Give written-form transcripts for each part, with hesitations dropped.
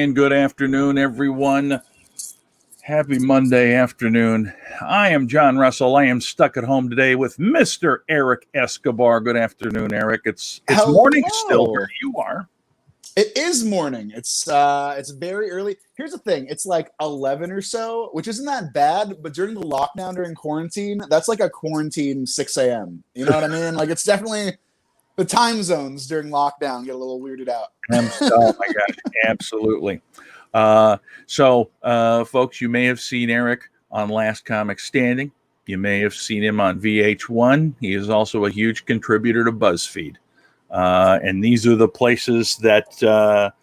and good afternoon, everyone. Happy Monday afternoon. I am John Russell. I am stuck at home today with Mr. Erik Escobar. Good afternoon, Erik. It's morning still where you are. It is morning. It's very early. Here's the thing. It's like 11 or so, which isn't that bad, but during the lockdown, during quarantine, that's like a quarantine 6 a.m. You know what I mean? Like, it's definitely the time zones during lockdown get a little weirded out. Oh my gosh, absolutely. Folks, you may have seen Erik on Last Comic Standing. You may have seen him on VH1. He is also a huge contributor to Buzzfeed. And these are the places that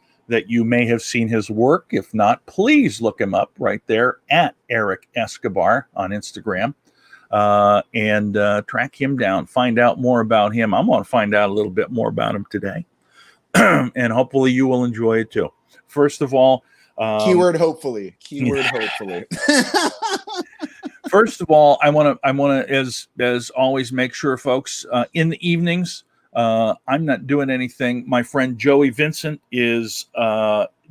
you may have seen his work. If not, please look him up right there at Erik Escobar on Instagram. And track him down, find out more about him. I'm going to find out a little bit more about him today. And hopefully you will enjoy it too. First of all, keyword hopefully. Hopefully. First of all, I want to, as always, make sure, folks, in the evenings, I'm not doing anything. My friend Joey Vincent is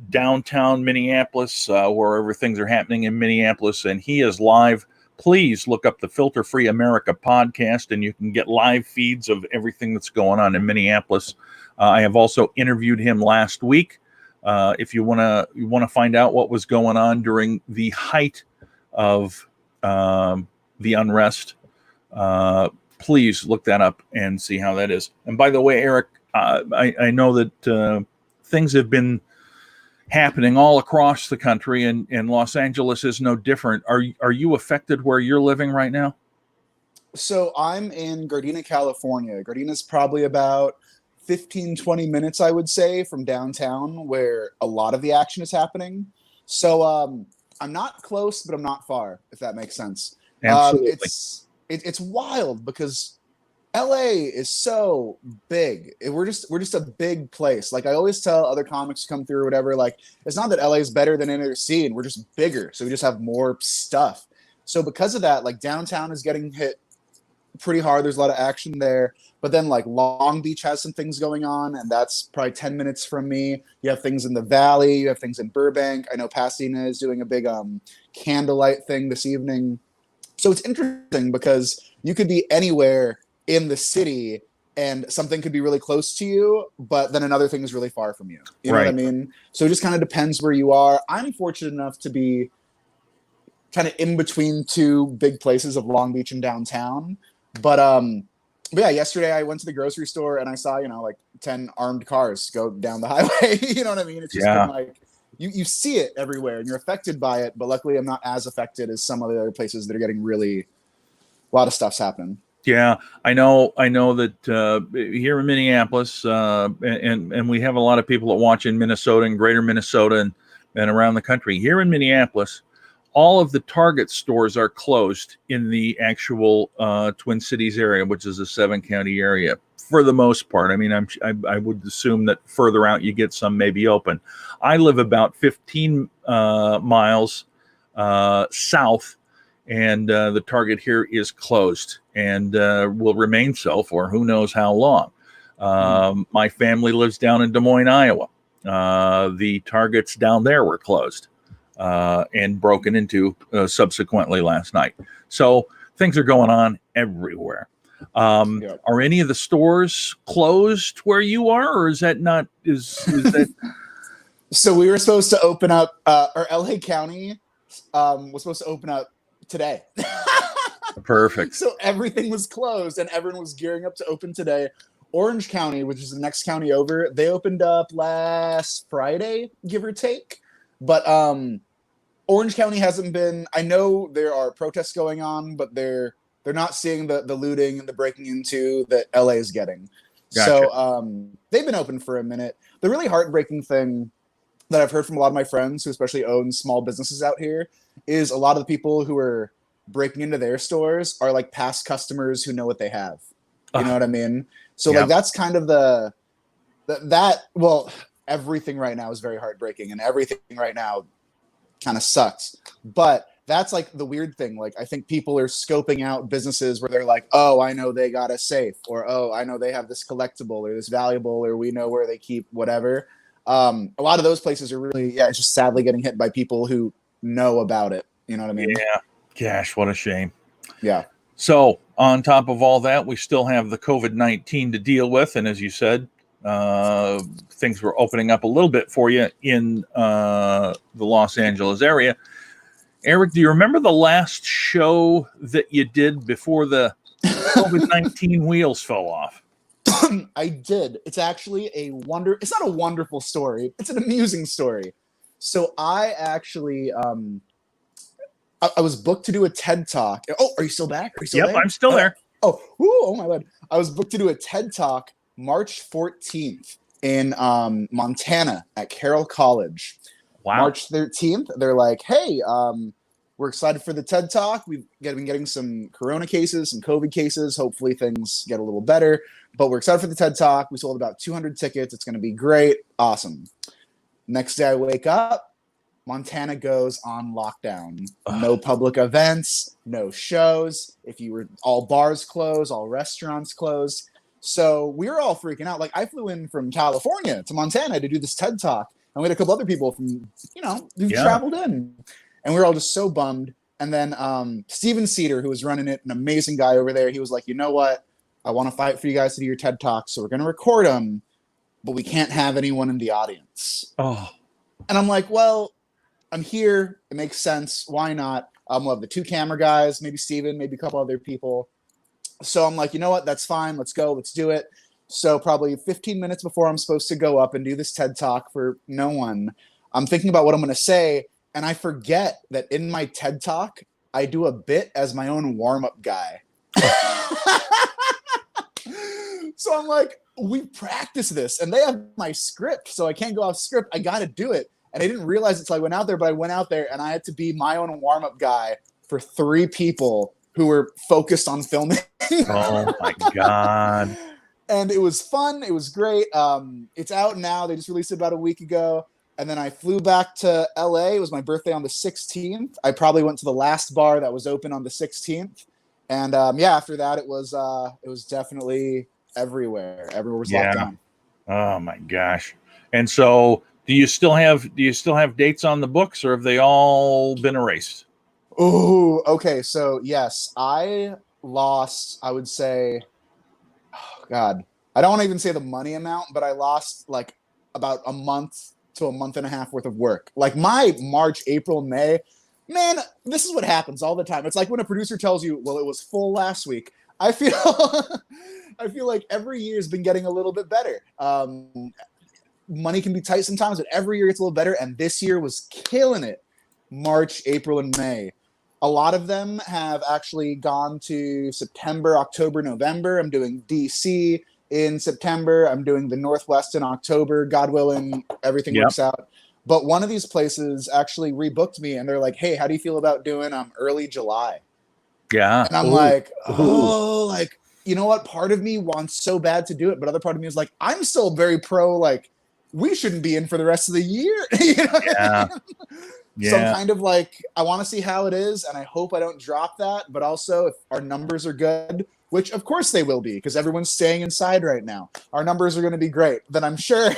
downtown Minneapolis, wherever things are happening in Minneapolis, and he is live. Please look up the Filter Free America podcast, and you can get live feeds of everything that's going on in Minneapolis. I have also interviewed him last week. If you want to find out what was going on during the height of the unrest, please look that up and see how that is. And by the way, Erik, I know that things have been happening all across the country, and Los Angeles is no different. Are you affected where you're living right now? So I'm in Gardena, California. Gardena's probably about 15, 20 minutes, I would say, from downtown, where a lot of the action is happening. So I'm not close, but I'm not far, if that makes sense. Absolutely. It's wild because LA is so big. We're just a big place. Like, I always tell other comics to come through or whatever, like, it's not that LA is better than any other scene. We're just bigger. So we just have more stuff. So because of that, like, downtown is getting hit pretty hard. There's a lot of action there. But then, like, Long Beach has some things going on, and that's probably 10 minutes from me. You have things in the Valley. You have things in Burbank. I know Pasadena is doing a big candlelight thing this evening. So it's interesting because you could be anywhere in the city and something could be really close to you, but then another thing is really far from you. You know what I mean? So it just kind of depends where you are. I'm fortunate enough to be kind of in between two big places of Long Beach and downtown. But yeah, yesterday I went to the grocery store and I saw, like 10 armed cars go down the highway. You know what I mean? It's just been like, you see it everywhere and you're affected by it. But luckily I'm not as affected as some of the other places that are getting really, a lot of stuff's happening. Yeah, I know that here in Minneapolis, and we have a lot of people that watch in Minnesota and greater Minnesota and around the country. Here in Minneapolis, all of the Target stores are closed in the actual Twin Cities area, which is a 7-county area for the most part. I mean, I would assume that further out you get some maybe open. I live about 15 miles south, and the Target here is closed and will remain so for who knows how long. My family lives down in Des Moines, Iowa. The Targets down there were closed and broken into subsequently last night. So things are going on everywhere. Are any of the stores closed where you are, or is that not? Is that? So we were supposed to open up, or LA County was supposed to open up today. Perfect. So everything was closed and everyone was gearing up to open today. Orange County, which is the next county over, they opened up last Friday, give or take. But Orange County hasn't been. I know there are protests going on, but they're not seeing the looting and the breaking into that LA is getting. Gotcha. So they've been open for a minute. The really heartbreaking thing that I've heard from a lot of my friends who especially own small businesses out here is a lot of the people who are breaking into their stores are like past customers who know what they have. You know what I mean? So like that's kind of well, everything right now is very heartbreaking and everything right now kind of sucks. But that's like the weird thing. Like, I think people are scoping out businesses where they're like, oh, I know they got a safe, or, oh, I know they have this collectible or this valuable, or we know where they keep whatever. A lot of those places are really, it's just sadly getting hit by people who know about it. You know what I mean? Yeah. Gosh, what a shame. Yeah. So, on top of all that, we still have the COVID-19 to deal with. And as you said, things were opening up a little bit for you in the Los Angeles area. Erik, do you remember the last show that you did before the COVID-19 wheels fell off? I did. It's actually it's not a wonderful story. It's an amusing story. So I actually, I was booked to do a TED Talk. Oh, are you still back? Are you still Yep, there? I'm still there. Oh my God. I was booked to do a TED Talk March 14th in Montana at Carroll College. Wow. March 13th, they're like, hey, we're excited for the TED Talk. We've been getting some Corona cases, some COVID cases. Hopefully things get a little better. But we're excited for the TED Talk. We sold about 200 tickets. It's going to be great. Awesome. Next day I wake up. Montana goes on lockdown. No public events, no shows. All bars closed, all restaurants closed. So we were all freaking out. Like, I flew in from California to Montana to do this TED Talk. And we had a couple other people from, who traveled in. And we were all just so bummed. And then Steven Cedar, who was running it, an amazing guy over there, he was like, you know what? I want to fight for you guys to do your TED Talk. So we're going to record them, but we can't have anyone in the audience. Oh. And I'm like, well, I'm here. It makes sense. Why not? We'll have the 2 camera guys, maybe Steven, maybe a couple other people. So I'm like, you know what? That's fine. Let's go. Let's do it. So probably 15 minutes before I'm supposed to go up and do this TED Talk for no one, I'm thinking about what I'm going to say. And I forget that in my TED Talk, I do a bit as my own warm-up guy. So I'm like, we practice this. And they have my script, so I can't go off script. I got to do it. And I didn't realize it until I went out there, but I went out there and I had to be my own warm-up guy for 3 people who were focused on filming. Oh, my God. And it was fun. It was great. It's out now. They just released it about a week ago. And then I flew back to LA. It was my birthday on the 16th. I probably went to the last bar that was open on the 16th. And after that, it was definitely everywhere. Everywhere was locked down. Oh my gosh. And so do you still have dates on the books, or have they all been erased? Oh, okay. So yes, I lost, I would say, oh God, I don't want to even say the money amount, but I lost like about a month to a month and a half worth of work. Like my March, April, May, man, this is what happens all the time. It's like when a producer tells you, well, it was full last week. I feel like every year has been getting a little bit better. Money can be tight sometimes, but every year it's a little better. And this year was killing it. March, April, and May. A lot of them have actually gone to September, October, November. I'm doing DC in September. I'm doing the Northwest in October. God willing, everything works out. But one of these places actually rebooked me, and they're like, hey, how do you feel about doing early July? Yeah. And I'm like, like, you know what? Part of me wants so bad to do it, but other part of me is like, I'm still very pro, like, we shouldn't be in for the rest of the year. You know what I mean? So I'm kind of like, I want to see how it is, and I hope I don't drop that. But also, if our numbers are good, which of course they will be, because everyone's staying inside right now, our numbers are going to be great. Then I'm sure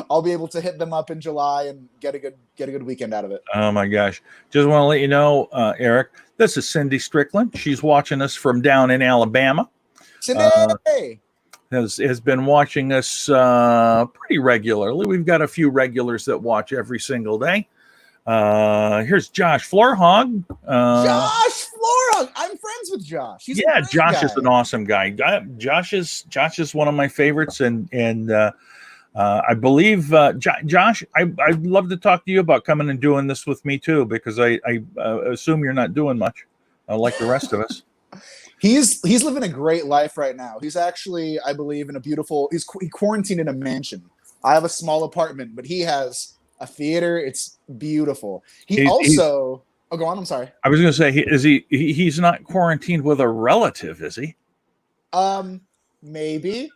I'll be able to hit them up in July and get a good weekend out of it. Oh my gosh! Just want to let you know, Erik, this is Cindy Strickland. She's watching us from down in Alabama. Cindy has been watching us pretty regularly. We've got a few regulars that watch every single day. Here's Josh Floorhog. Josh Floorhog. I'm friends with Josh. He's Josh is an awesome guy. Josh is one of my favorites, and I believe Josh, I'd love to talk to you about coming and doing this with me too, because I assume you're not doing much like the rest of us. He's living a great life right now. He's actually, I believe, in he quarantined in a mansion. I have a small apartment, but he has a theater. It's beautiful. Oh, go on. I'm sorry. I was going to say, he's not quarantined with a relative, is he? Maybe.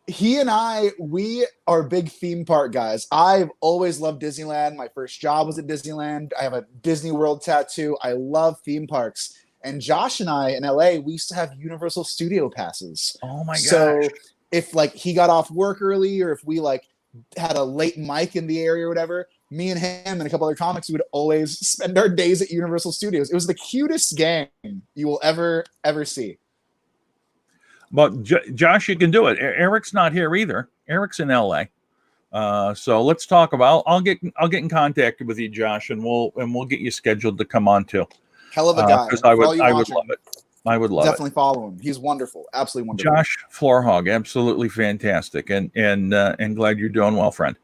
He and we are big theme park guys. I've always loved Disneyland. My first job was at Disneyland. I have a Disney World tattoo. I love theme parks. And Josh and I in LA, we used to have Universal Studio passes. Oh my gosh. So if like he got off work early, or if we like had a late mic in the area or whatever, me and him and a couple other comics would always spend our days at Universal Studios. It was the cutest gang you will ever see. But Josh, you can do it. Erik's not here either. Erik's in LA. So let's talk about. I'll get in contact with you, Josh, and we'll get you scheduled to come on too. Hell of a guy. Because I would love it. I would love Definitely follow him. He's wonderful. Absolutely wonderful. Josh Floorhog, absolutely fantastic, and glad you're doing well, friend.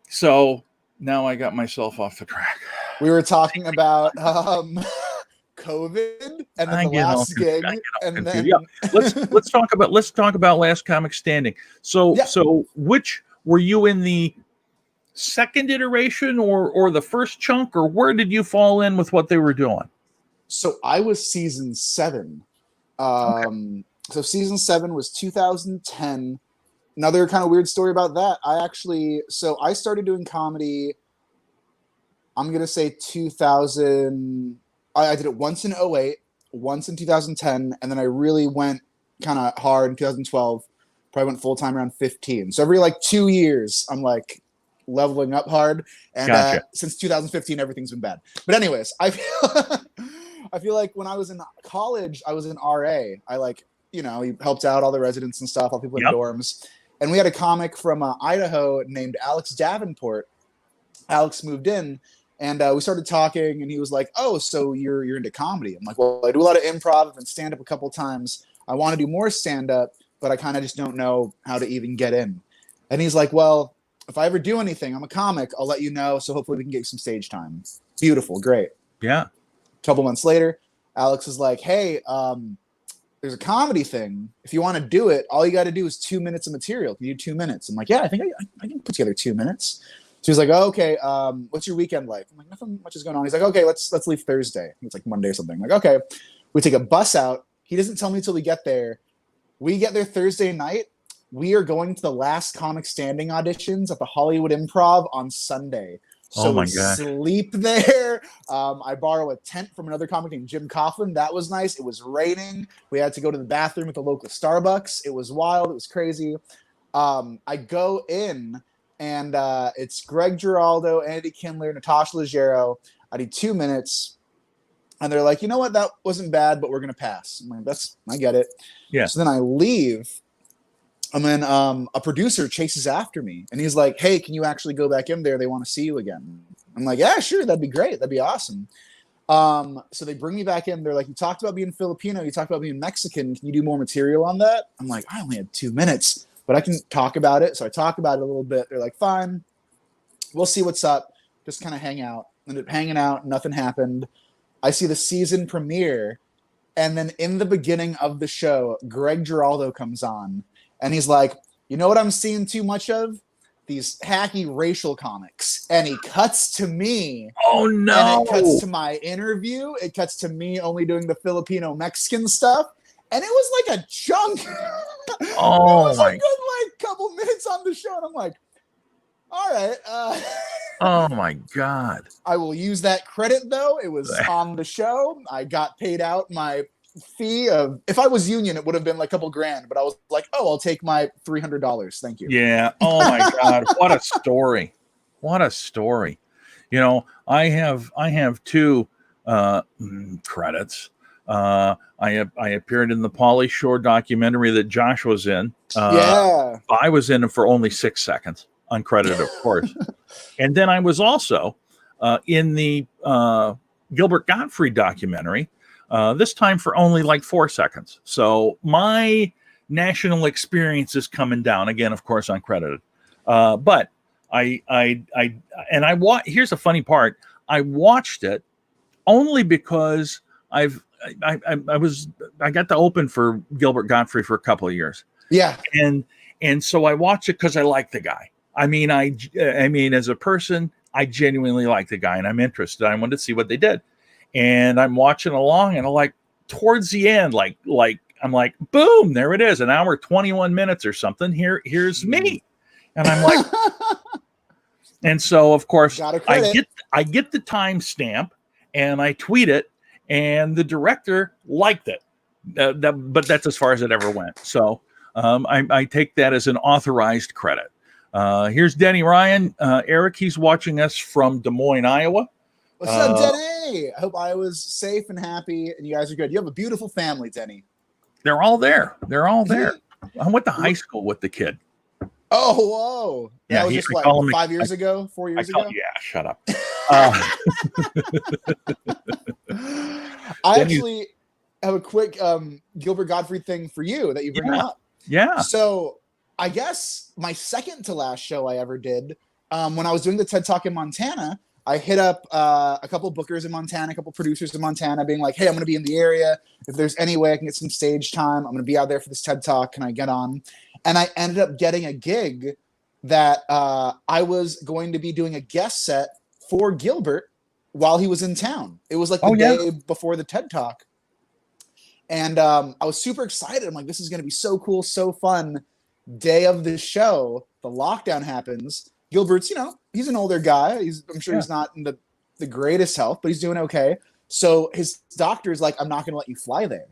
So now I got myself off the track. We were talking about COVID and then the last gig, and then let's talk about Last Comic Standing. So which were you in, the second iteration or the first chunk, or where did you fall in with what they were doing? So I was season 7. So season 7 was 2010. Another kind of weird story about that. I started doing comedy, I'm going to say 2000. I did it once in 2008, once in 2010, and then I really went kind of hard in 2012. Probably went full time around 15. So every like 2 years, I'm like leveling up hard. And Gotcha. Since 2015, everything's been bad. But anyways, I feel like when I was in college, I was an RA. I helped out all the residents and stuff, all the people in dorms. And we had a comic from Idaho named Alex Davenport. Alex moved in. And we started talking, and he was like, "Oh, so you're into comedy?" I'm like, "Well, I do a lot of improv and stand up a couple times. I want to do more stand up, but I kind of just don't know how to even get in." And he's like, "Well, if I ever do anything, I'm a comic. I'll let you know. So hopefully we can get some stage time." Beautiful, great. Yeah. A couple months later, Alex is like, "Hey, there's a comedy thing. If you want to do it, all you got to do is 2 minutes of material. Can you do 2 minutes?" I'm like, "Yeah, I think I can put together 2 minutes." So he's like, "Oh, okay, what's your weekend like?" I'm like, "Nothing much is going on." He's like, "Okay, let's leave Thursday." It's like Monday or something. I'm like, "Okay." We take a bus out. He doesn't tell me until we get there. We get there Thursday night. We are going to the Last Comic Standing auditions at the Hollywood Improv on Sunday. So oh my we God. sleep there. I borrow a tent from another comic named Jim Coughlin. That was nice. It was raining. We had to go to the bathroom at the local Starbucks. It was wild. It was crazy. I go in, and it's Greg Giraldo, Andy Kindler, Natasha Leggero. I did 2 minutes, and they're like, "You know what? That wasn't bad, but we're gonna pass." I'm like, I get it. Yeah. So then I leave, and then a producer chases after me, and he's like, "Hey, can you actually go back in there? They want to see you again." I'm like, "Yeah, sure. That'd be great. That'd be awesome." So they bring me back in. They're like, "You talked about being Filipino. You talked about being Mexican. Can you do more material on that?" I'm like, "I only had 2 minutes. But I can talk about it." So I talk about it a little bit. They're like, "Fine, we'll see what's up. Just kind of hang out." Ended up hanging out. Nothing happened. I see the season premiere. And then in the beginning of the show, Greg Giraldo comes on. And he's like, "You know what I'm seeing too much of? These hacky racial comics." And he cuts to me. Oh, no. And it cuts to my interview. It cuts to me only doing the Filipino Mexican stuff. And it was like a chunk. Oh, it was a good couple minutes on the show, and I'm like, "All right." Oh my God! I will use that credit though. It was on the show. I got paid out my fee of. If I was union, it would have been like a couple grand, but I was like, "Oh, I'll take my $300. Thank you." Yeah. Oh my God! What a story! What a story! You know, I have 2 credits. I appeared in the Pauly Shore documentary that Josh was in. Yeah. I was in it for only 6 seconds, uncredited, of course. And then I was also in the Gilbert Gottfried documentary, this time for only like 4 seconds. So my national experience is coming down again, of course, uncredited. But here's a funny part. I watched it only because I got to open for Gilbert Gottfried for a couple of years. Yeah. And so I watched it because I like the guy. I mean, as a person, I genuinely like the guy, and I'm interested. I wanted to see what they did. And I'm watching along, and I'm like, towards the end, like I'm like, boom, there it is, an hour, 21 minutes or something. Here's me. And I'm like, and so of course I get the timestamp, and I tweet it, and the director liked it. But that's as far as it ever went. So I take that as an authorized credit. Here's Denny Ryan. Erik, he's watching us from Des Moines, Iowa. What's up, Denny? I hope Iowa's safe and happy, and you guys are good. You have a beautiful family, Denny. They're all there. They're all there. I went to high school with the kid. Oh, whoa. Yeah, that was just what, 5 years ago, 4 years ago? Yeah, shut up. I actually have a quick Gilbert Gottfried thing for you that you bring up. Yeah. So I guess my second to last show I ever did, when I was doing the TED Talk in Montana, I hit up a couple bookers in Montana, a couple producers in Montana, being like, hey, I'm going to be in the area. If there's any way I can get some stage time, I'm going to be out there for this TED Talk. Can I get on? And I ended up getting a gig that I was going to be doing a guest set for Gilbert while he was in town. It was like the day before the TED Talk. And I was super excited. I'm like, this is going to be so cool, so fun. Day of the show, the lockdown happens. Gilbert's, he's an older guy. I'm sure he's not in the greatest health, but he's doing okay. So his doctor's like, I'm not going to let you fly there.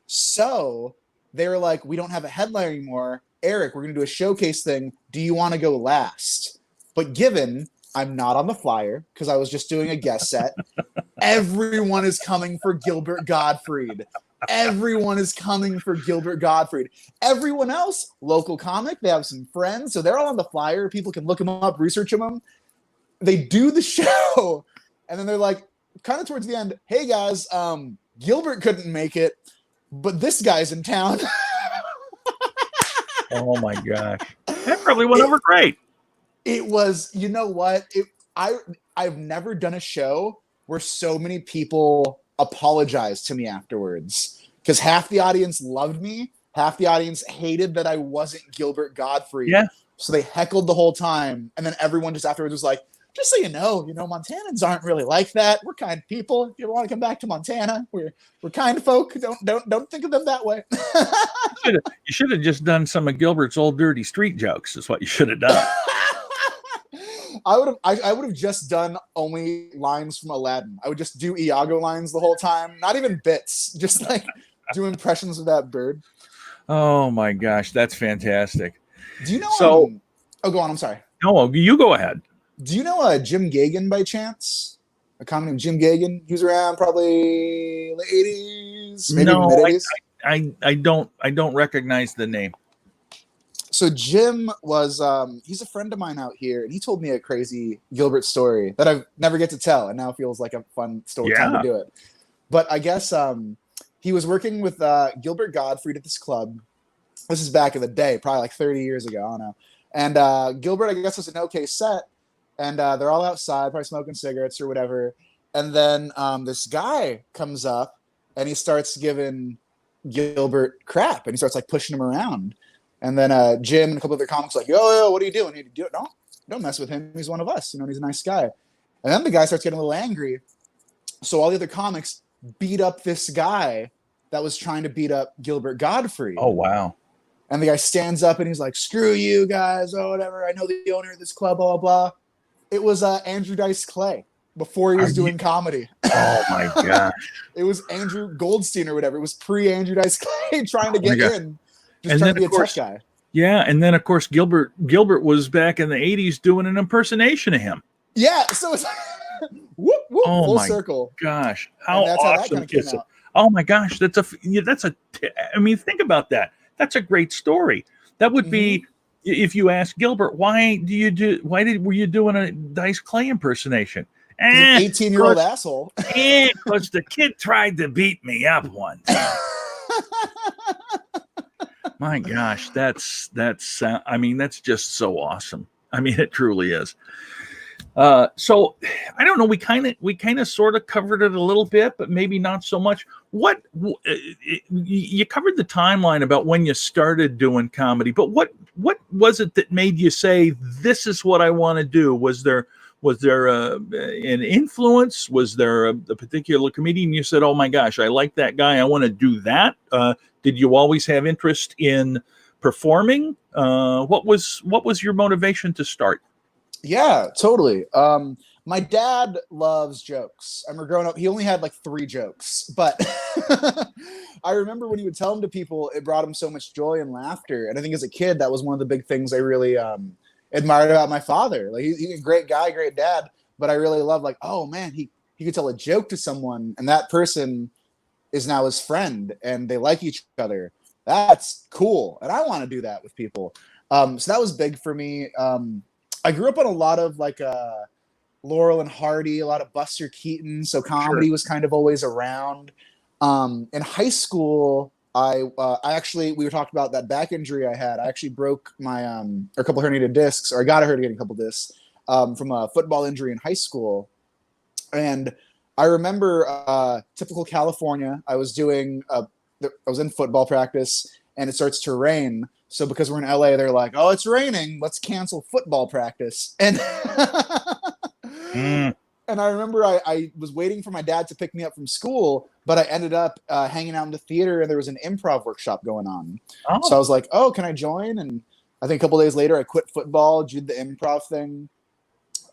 So they were like, we don't have a headliner anymore. Erik, we're going to do a showcase thing. Do you want to go last? But given I'm not on the flyer because I was just doing a guest set, everyone is coming for Gilbert Gottfried. Everyone is coming for Gilbert Gottfried. Everyone else, local comic, they have some friends, so they're all on the flyer. People can look them up, research them. They do the show, and then they're like, kind of towards the end, hey guys, Gilbert couldn't make it, but this guy's in town. Oh my gosh. That probably went over great. It was, you know what? I've never done a show where so many people apologized to me afterwards, because half the audience loved me, half the audience hated that I wasn't Gilbert Gottfried. Yeah. So they heckled the whole time, and then everyone just afterwards was like, just so you know, Montanans aren't really like that. We're kind people. If you ever want to come back to Montana, we're kind folk. Don't think of them that way. You should have just done some of Gilbert's old dirty street jokes. Is what you should have done. I would have just done only lines from Aladdin. I would just do Iago lines the whole time, not even bits, just like do impressions of that bird. Oh my gosh, that's fantastic. Do you know? So, go on. I'm sorry. No, you go ahead. Do you know Jim Gagin by chance? A comic named Jim Gagin. He was around probably the 80s, maybe mid 80s. I don't recognize the name. So Jim was he's a friend of mine out here, and he told me a crazy Gilbert story that I never get to tell, and now feels like a fun story time to do it. But I guess he was working with Gilbert Gottfried at this club. This is back in the day, probably like 30 years ago. I don't know. And Gilbert, I guess, was an okay set, and they're all outside, probably smoking cigarettes or whatever. And then this guy comes up, and he starts giving Gilbert crap, and he starts like pushing him around. And then Jim and a couple other comics like, yo, what are you doing? You do it? Don't mess with him. He's one of us. He's a nice guy. And then the guy starts getting a little angry. So all the other comics beat up this guy that was trying to beat up Gilbert Gottfried. Oh, wow. And the guy stands up and he's like, screw you guys. Oh, whatever. I know the owner of this club, blah, blah, blah. It was Andrew Dice Clay before he was doing comedy. Oh, my gosh. It was Andrew Goldstein or whatever. It was pre-Andrew Dice Clay trying to get in. Just trying to be a tough guy. Yeah, and then of course Gilbert was back in the 80s doing an impersonation of him. Yeah, so it's whoop, whoop, full circle. Gosh, how awesome is it? Oh my gosh, I mean, think about that. That's a great story. That would be if you ask Gilbert, were you doing a Dice Clay impersonation? An 18-year-old asshole. Because the kid tried to beat me up once. My gosh, that's I mean, that's just so awesome. I mean, it truly is. So I don't know. We kind of sort of covered it a little bit, but maybe not so much. You covered the timeline about when you started doing comedy, but what was it that made you say, this is what I want to do? Was there an influence? Was there a particular comedian you said, oh my gosh, I like that guy, I want to do that? Did you always have interest in performing? What was your motivation to start? Yeah, totally. My dad loves jokes. I remember growing up, he only had like 3 jokes, but I remember when he would tell them to people, it brought him so much joy and laughter. And I think as a kid, that was one of the big things I really admired about my father. Like he's a great guy, great dad, but I really love like, oh man, he could tell a joke to someone and that person is now his friend and they like each other. That's cool. And I want to do that with people. So that was big for me. I grew up on a lot of like Laurel and Hardy, a lot of Buster Keaton. So comedy was kind of always around. In high school, I actually, we were talking about that back injury I had. I actually broke my, a couple herniated discs, or I got a herniated couple discs from a football injury in high school. And I remember typical California, I was doing, I was in football practice and it starts to rain. So because we're in LA, they're like, oh, it's raining. Let's cancel football practice. And and I remember I was waiting for my dad to pick me up from school, but I ended up hanging out in the theater and there was an improv workshop going on. Oh. So I was like, oh, can I join? And I think a couple days later, I quit football, did the improv thing.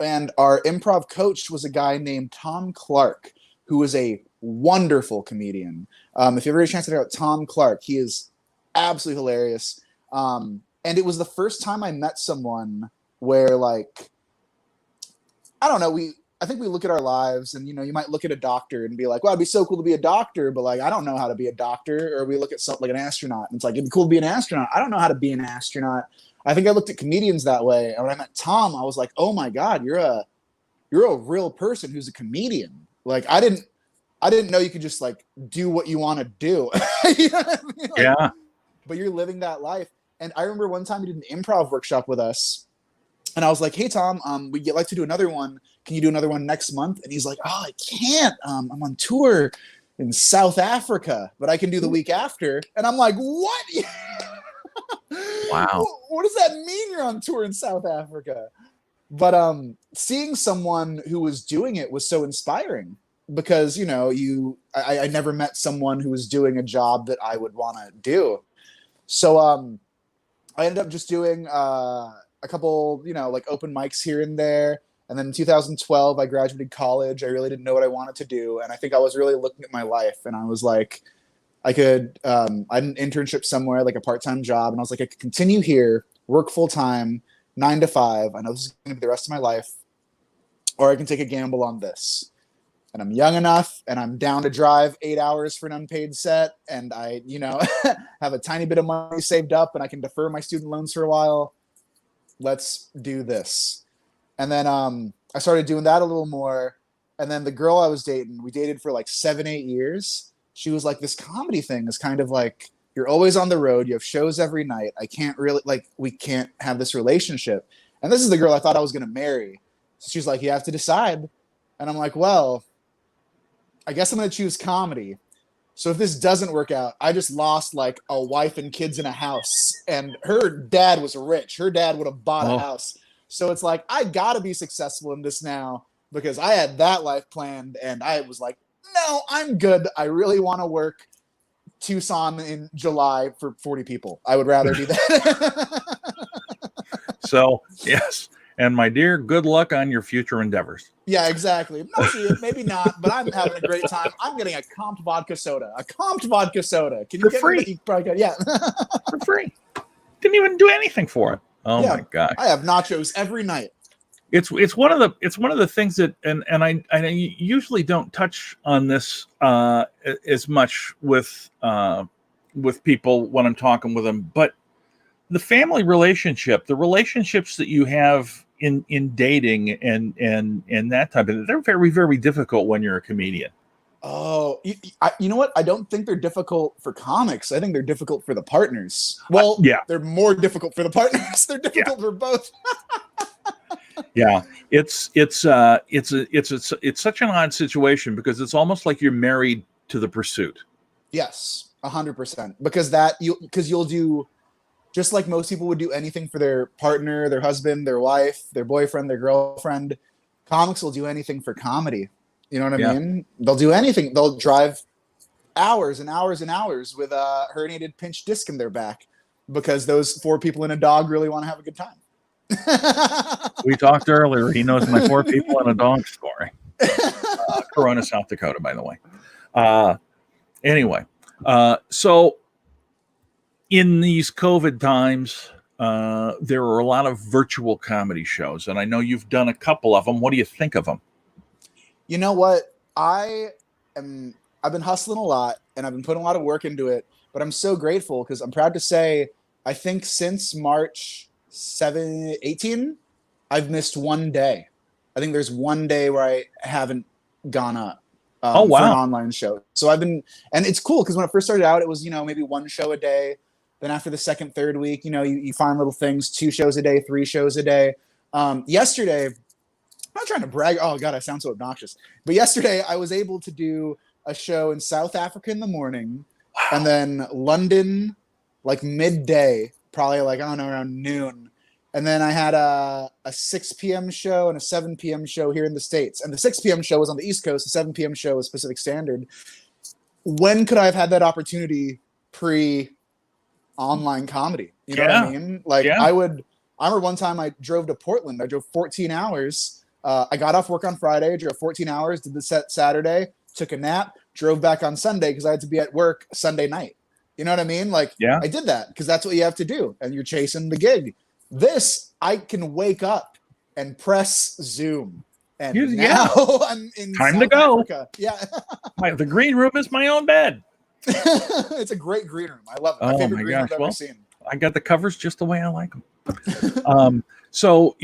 And our improv coach was a guy named Tom Clark, who was a wonderful comedian. If you ever get a chance to check out Tom Clark, he is absolutely hilarious. And it was the first time I met someone where, like, I don't know, I think we look at our lives and, you know, you might look at a doctor and be like, well, it'd be so cool to be a doctor, but like, I don't know how to be a doctor. Or we look at something like an astronaut and it's like, it'd be cool to be an astronaut. I don't know how to be an astronaut. I think I looked at comedians that way. And when I met Tom, I was like, oh my God, you're a real person who's a comedian. Like, I didn't know you could just like do what you want to do. You know what I mean? Like, yeah. But you're living that life. And I remember one time he did an improv workshop with us. And I was like, hey, Tom, we'd like to do another one. Can you do another one next month? And he's like, oh, I can't. I'm on tour in South Africa, but I can do the week after. And I'm like, what? Wow. What does that mean you're on tour in South Africa? But seeing someone who was doing it was so inspiring because, you know, I never met someone who was doing a job that I would want to do. So I ended up just doing a couple, you know, like open mics here and there. And then in 2012, I graduated college. I really didn't know what I wanted to do. And I think I was really looking at my life and I was like, I had an internship somewhere, like a part-time job. And I was like, I could continue here, work full-time, 9 to 5. I know this is going to be the rest of my life. Or I can take a gamble on this. And I'm young enough and I'm down to drive 8 hours for an unpaid set. And I, you know, have a tiny bit of money saved up and I can defer my student loans for a while. Let's do this. And then I started doing that a little more. And then the girl I was dating, we dated for like 7-8 years. She was like, this comedy thing is kind of like, you're always on the road. You have shows every night. I can't really, like, we can't have this relationship. And this is the girl I thought I was going to marry. So she's like, you have to decide. And I'm like, well, I guess I'm going to choose comedy. So if this doesn't work out, I just lost like a wife and kids in a house. And her dad was rich. Her dad would have bought a house. So it's like, I got to be successful in this now because I had that life planned. And I was like, no, I'm good. I really want to work Tucson in July for 40 people. I would rather do that. So, yes. And my dear, good luck on your future endeavors. Yeah, exactly. Maybe not, but I'm having a great time. I'm getting a comped vodka soda. A comped vodka soda. Can you get free? You probably could, yeah. For free. Didn't even do anything for it. Oh yeah, my gosh. I have nachos every night. It's one of the things that and I usually don't touch on this as much with people when I'm talking with them, but the family relationship, the relationships that you have in dating and that type of, they're very, very difficult when you're a comedian. Oh, you know what? I don't think they're difficult for comics. I think they're difficult for the partners. Well, yeah, they're more difficult for the partners. They're difficult for both. Yeah, it's such an odd situation because it's almost like you're married to the pursuit. Yes, 100%. Because you'll do just like most people would do anything for their partner, their husband, their wife, their boyfriend, their girlfriend. Comics will do anything for comedy. You know what I mean? They'll do anything. They'll drive hours and hours and hours with a herniated pinched disc in their back because those 4 people and a dog really want to have a good time. We talked earlier. He knows my 4 people and a dog story. Corona, South Dakota, by the way. Anyway, so in these COVID times, there are a lot of virtual comedy shows, and I know you've done a couple of them. What do you think of them? You know what? I've been hustling a lot and I've been putting a lot of work into it, but I'm so grateful because I'm proud to say I think since March 18, I've missed one day. I think there's one day where I haven't gone up Oh, for an wow. online show. So I've been, and it's cool because when it first started out, it was, maybe one show a day. Then after the second, third week, you find little things, 2 shows a day, 3 shows a day. Yesterday, I'm not trying to brag. Oh God, I sound so obnoxious. But yesterday I was able to do a show in South Africa in the morning, and then London, like midday, probably like, I don't know, around noon. And then I had a 6 p.m. show and a 7 p.m. show here in the States. And the 6 p.m. show was on the East Coast. The 7 p.m. show was Pacific Standard. When could I have had that opportunity pre-online comedy? You know what I mean? Like Yeah. I remember one time I drove to Portland. I drove 14 hours. I got off work on Friday, drove 14 hours, did the set Saturday, took a nap, drove back on Sunday because I had to be at work Sunday night. You know what I mean? Like Yeah. I did that because that's what you have to do. And you're chasing the gig. This, I can wake up and press Zoom. And now I'm in Time South to go. Africa. Yeah. The green room is my own bed. It's a great green room. I love it. My Oh favorite my green room gosh. I've ever Well, seen. I got the covers just the way I like them. So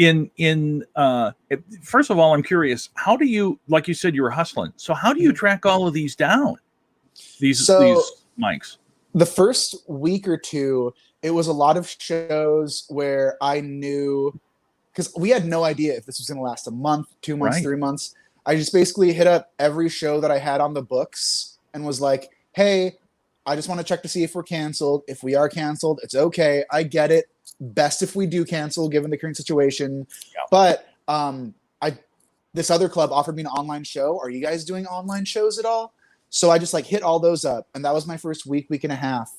first of all, I'm curious, how do you, like you said, you were hustling. So how do you track all of these down? These mics? The first week or two, it was a lot of shows where I knew, because we had no idea if this was going to last a month, 2 months, Right. 3 months. I just basically hit up every show that I had on the books and was like, hey, I just want to check to see if we're canceled. If we are canceled, it's okay. I get it. Best if we do cancel, given the current situation. Yeah. But this other club offered me an online show. Are you guys doing online shows at all? So I just like hit all those up. And that was my first week and a half.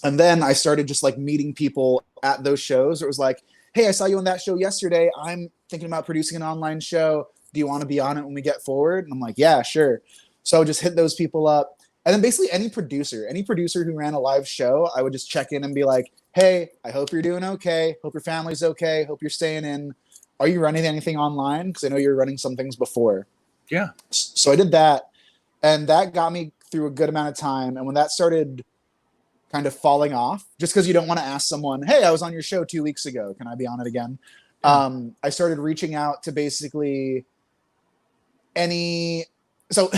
And then I started just like meeting people at those shows. It was like, hey, I saw you on that show yesterday. I'm thinking about producing an online show. Do you want to be on it when we get forward? And I'm like, yeah, sure. So I would just hit those people up. And then basically any producer who ran a live show, I would just check in and be like, hey, I hope you're doing okay. Hope your family's okay. Hope you're staying in. Are you running anything online? Because I know you're running some things before. Yeah. So I did that. And that got me through a good amount of time. And when that started kind of falling off, just because you don't want to ask someone, hey, I was on your show 2 weeks ago. Can I be on it again? I started reaching out to basically so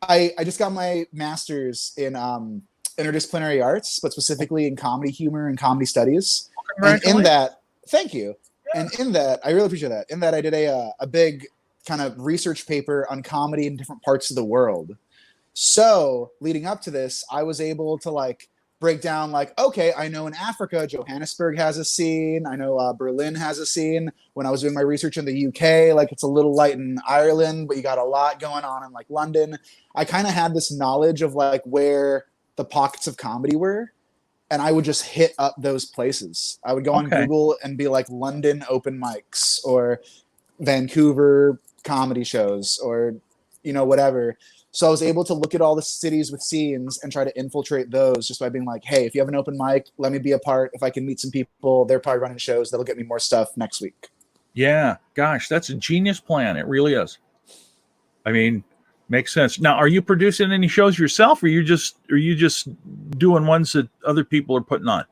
I just got my master's in interdisciplinary arts, but specifically in comedy humor and comedy studies. And in that, thank you. Yeah. And in that, I really appreciate that. In that, I did a big kind of research paper on comedy in different parts of the world. So leading up to this, I was able to like break down like, okay, I know in Africa, Johannesburg has a scene. I know Berlin has a scene. When I was doing my research in the UK, like it's a little light in Ireland, but you got a lot going on in like London. I kind of had this knowledge of like where the pockets of comedy were. And I would just hit up those places. I would go on Google and be like London open mics or Vancouver comedy shows or, whatever. So I was able to look at all the cities with scenes and try to infiltrate those just by being like, hey, if you have an open mic, let me be a part. If I can meet some people, they're probably running shows. That'll get me more stuff next week. Yeah. Gosh, that's a genius plan. It really is. I mean, makes sense. Now, are you producing any shows yourself, or are you just doing ones that other people are putting on?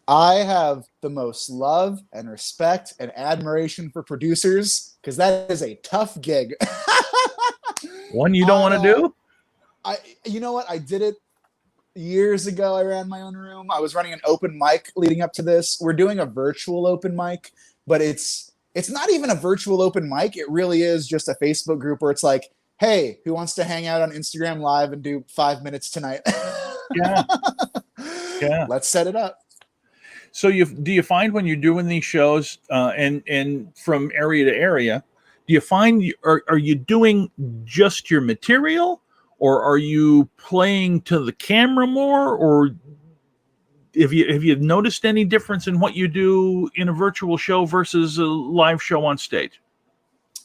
I have the most love and respect and admiration for producers because that is a tough gig. One you don't want to do? You know what? I did it years ago. I ran my own room. I was running an open mic leading up to this. We're doing a virtual open mic, but it's not even a virtual open mic. It really is just a Facebook group where it's like, hey, who wants to hang out on Instagram Live and do 5 minutes tonight? Yeah. Yeah. Let's set it up. So do you find when you're doing these shows and from area to area, do you find are you doing just your material, or are you playing to the camera more, or have you noticed any difference in what you do in a virtual show versus a live show on stage?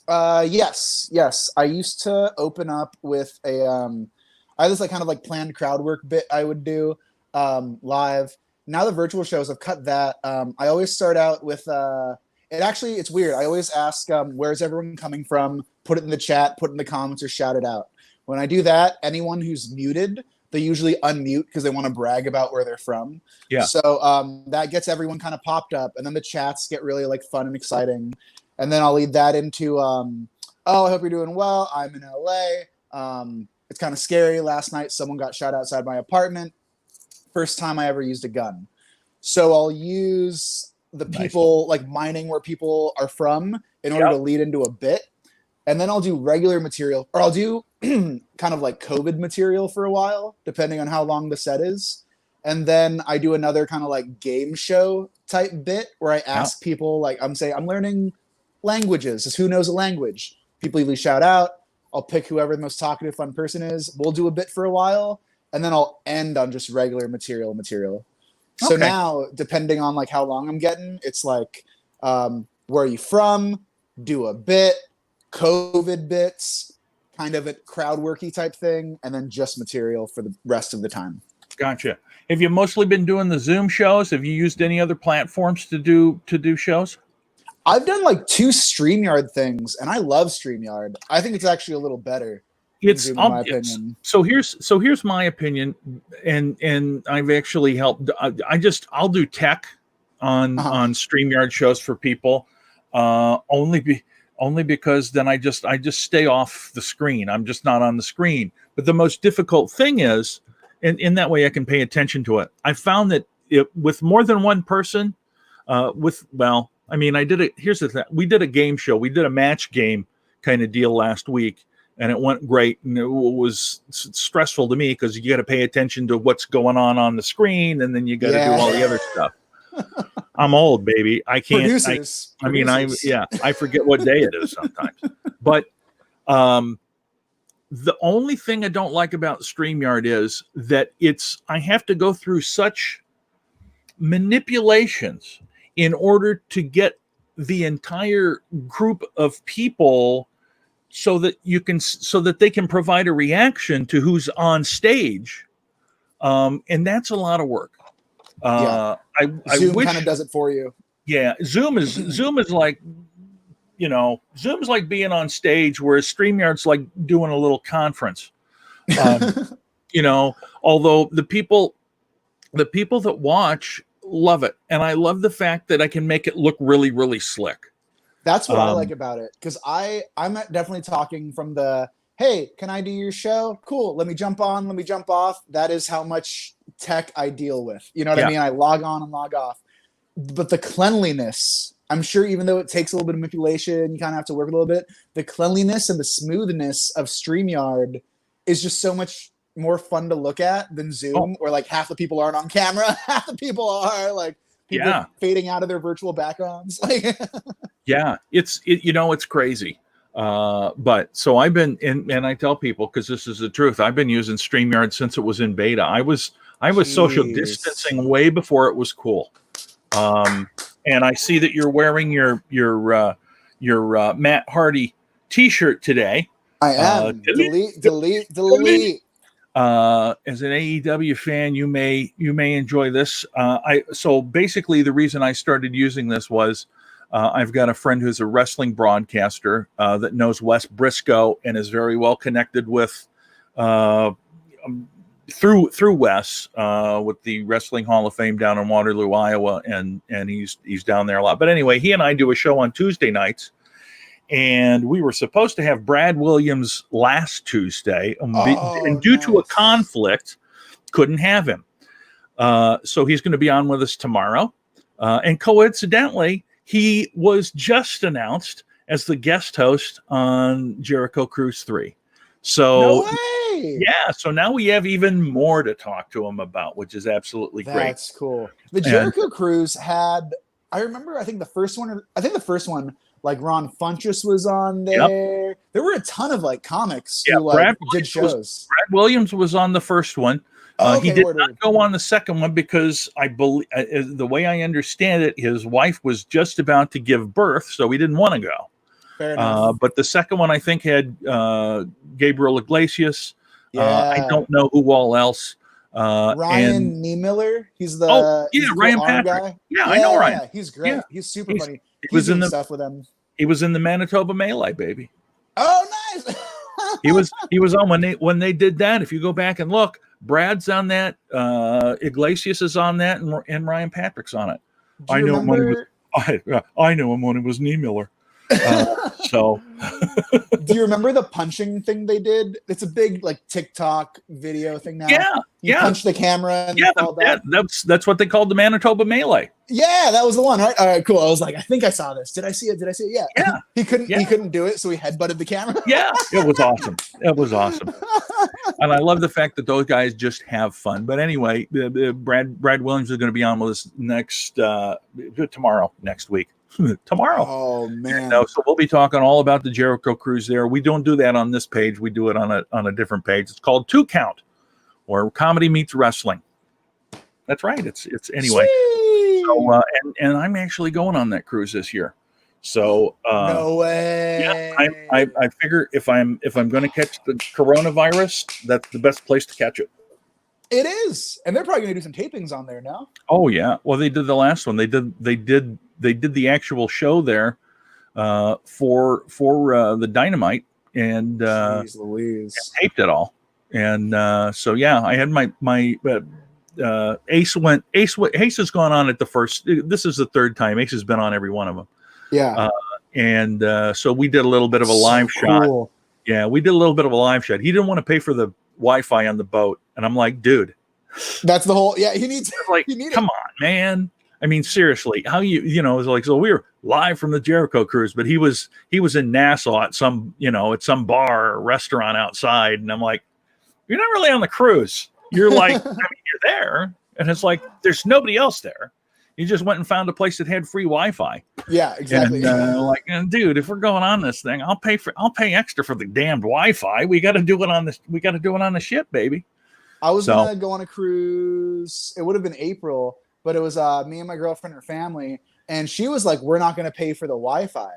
Yes. I used to open up with I had this like kind of like planned crowd work bit I would do live. Now the virtual shows, I've cut that. I always start out with it's weird. I always ask where's everyone coming from? Put it in the chat, put it in the comments, or shout it out. When I do that, anyone who's muted, they usually unmute because they want to brag about where they're from. Yeah. So that gets everyone kind of popped up, and then the chats get really like fun and exciting. And then I'll lead that into, I hope you're doing well. I'm in LA. It's kind of scary. Last night, someone got shot outside my apartment. First time I ever used a gun. So I'll use the people like mining where people are from in order to lead into a bit. And then I'll do regular material, or I'll do kind of like COVID material for a while, depending on how long the set is. And then I do another kind of like game show type bit where I ask people, like I'm learning languages. Just who knows a language? People usually shout out. I'll pick whoever the most talkative, fun person is. We'll do a bit for a while, and then I'll end on just regular material. So now, depending on like how long I'm getting, it's like, where are you from? Do a bit, COVID bits, kind of a crowd worky type thing, and then just material for the rest of the time. Gotcha. Have you mostly been doing the Zoom shows? Have you used any other platforms to do shows? I've done like 2 StreamYard things, and I love StreamYard. I think it's actually a little better. Zoom, in my opinion. So here's my opinion, and I've actually helped. I'll do tech on StreamYard shows for people, only because then I just stay off the screen. I'm just not on the screen. But the most difficult thing is, and in that way I can pay attention to it. I found that with more than one person, here's the thing. We did a game show. We did a match game kind of deal last week, and it went great. And it was stressful to me because you got to pay attention to what's going on the screen, and then you got to do all the other stuff. I'm old, baby. I can't. Producers. I forget what day it is sometimes. But the only thing I don't like about StreamYard is that I have to go through such manipulations in order to get the entire group of people so that they can provide a reaction to who's on stage. And that's a lot of work. Zoom kind of does it for you. Yeah. Zoom is like, Zoom's like being on stage, whereas StreamYard's like doing a little conference. Although the people that watch love it, and I love the fact that I can make it look really, really slick. That's what I like about it, because I'm definitely talking from the, hey, can I do your show? Cool, let me jump on, let me jump off. That is how much tech I deal with. You know what I mean? I log on and log off. But the cleanliness, I'm sure, even though it takes a little bit of manipulation, you kind of have to work a little bit, the cleanliness and the smoothness of StreamYard is just so much more fun to look at than Zoom, where like half the people aren't on camera, half the people are like people fading out of their virtual backgrounds. Like, it's crazy. But so I've been and I tell people, because this is the truth, I've been using StreamYard since it was in beta. I was social distancing way before it was cool. And I see that you're wearing your Matt Hardy t-shirt today. I am. Delete. As an AEW fan, you may enjoy this. So basically the reason I started using this was I've got a friend who's a wrestling broadcaster that knows Wes Briscoe and is very well connected with through Wes with the Wrestling Hall of Fame down in Waterloo, Iowa, and he's down there a lot. But anyway, he and I do a show on Tuesday nights. And we were supposed to have Brad Williams last Tuesday, and due to a conflict, couldn't have him. So he's going to be on with us tomorrow. And coincidentally, he was just announced as the guest host on Jericho Cruise 3. So, no way! Yeah, so now we have even more to talk to him about, which is absolutely great. That's cool. The Jericho Cruise had, I think the first one, like Ron Funches was on there. Yep. There were a ton of like comics who did shows. Brad Williams was on the first one. He Okay, did word, not word. go on the second one because I believe, the way I understand it, his wife was just about to give birth, so he didn't want to go. Fair enough. But the second one, I think, had Gabriel Iglesias. I Yeah. don't know who all else. And Ryan Niemiller. He's oh the yeah, cool Ryan arm Patrick. guy. Yeah, I know Ryan. Yeah, he's Yeah, great. He's super he's funny. he He's was in doing the stuff with them. he was in the Manitoba Melee, baby. Oh, nice. He was on when they did that. If you go back and look, Brad's on that, Iglesias is on that, and Ryan Patrick's on it. Do I you knew him when he was remember? I knew him when he was Knee Miller. So Do you remember the punching thing they did? It's a big like TikTok video thing now. yeah, You yeah, punch the camera and you yeah. fall back. That's what they called the Manitoba Melee. Yeah, that was the one, right? All right, cool. I was like, I think I saw this. Did I see it? Did I see it? Yeah. Yeah, He couldn't. yeah, He couldn't do it, so he headbutted the camera. yeah. It was awesome. It was awesome. And I love the fact that those guys just have fun. But anyway, Brad Williams is going to be on with us next next week. Tomorrow. Oh man. So we'll be talking all about the Jericho Cruise there. We don't do that on this page. We do it on a different page. It's called Two Count, where comedy meets wrestling. That's right. It's anyway. Sweet. So and I'm actually going on that cruise this year. So No way. yeah, I figure if I'm going to catch the coronavirus, that's the best place to catch it. It is, and they're probably going to do some tapings on there now. Oh yeah. Well, they did the last one. They did the actual show there for the Dynamite and Jeez Louise. taped it all. And so yeah, I had my Ace has gone on at the first. This is the third time. Ace has been on every one of them. Yeah. And so we did a little bit of a live shot. Yeah, we did a little bit of a live shot. He didn't want to pay for the Wi-Fi on the boat, and I'm like, dude, that's the whole. Yeah, he needs. Like, come on, man. I mean, seriously, how you know? It's like, so we were live from the Jericho Cruise, but he was in Nassau at some bar or restaurant outside, and I'm like, you're not really on the cruise. You're like, I mean, you're there, and it's like there's nobody else there. You just went and found a place that had free Wi-Fi. Yeah, exactly. And, dude, if we're going on this thing, I'll pay extra for the damned Wi-Fi. We got to do it on this. We got to do it on the ship, baby. I was gonna go on a cruise. It would have been April, but it was me and my girlfriend and her family, and she was like, "We're not gonna pay for the Wi-Fi,"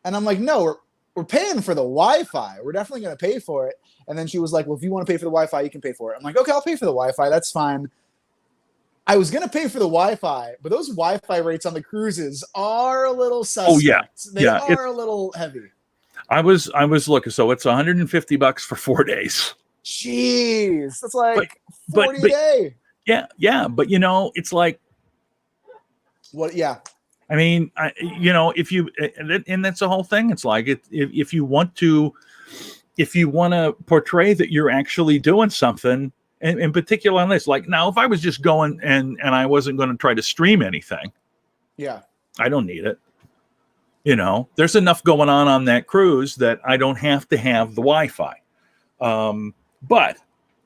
and I'm like, "No, we're paying for the Wi-Fi. We're definitely gonna pay for it." And then she was like, "Well, if you want to pay for the Wi-Fi, you can pay for it." I'm like, "Okay, I'll pay for the Wi-Fi. That's fine." I was gonna pay for the Wi-Fi, but those Wi-Fi rates on the cruises are a little suspect. Oh yeah, they are a little heavy. I was looking, so it's $150 for 4 days. Jeez, that's like 40 a day. Yeah, but it's like, what? Yeah, I mean, if you, and that's the whole thing. It's like if you want to portray that you're actually doing something. And in particular on this, like now, if I was just going and I wasn't going to try to stream anything, yeah, I don't need it. There's enough going on that cruise that I don't have to have the Wi-Fi. But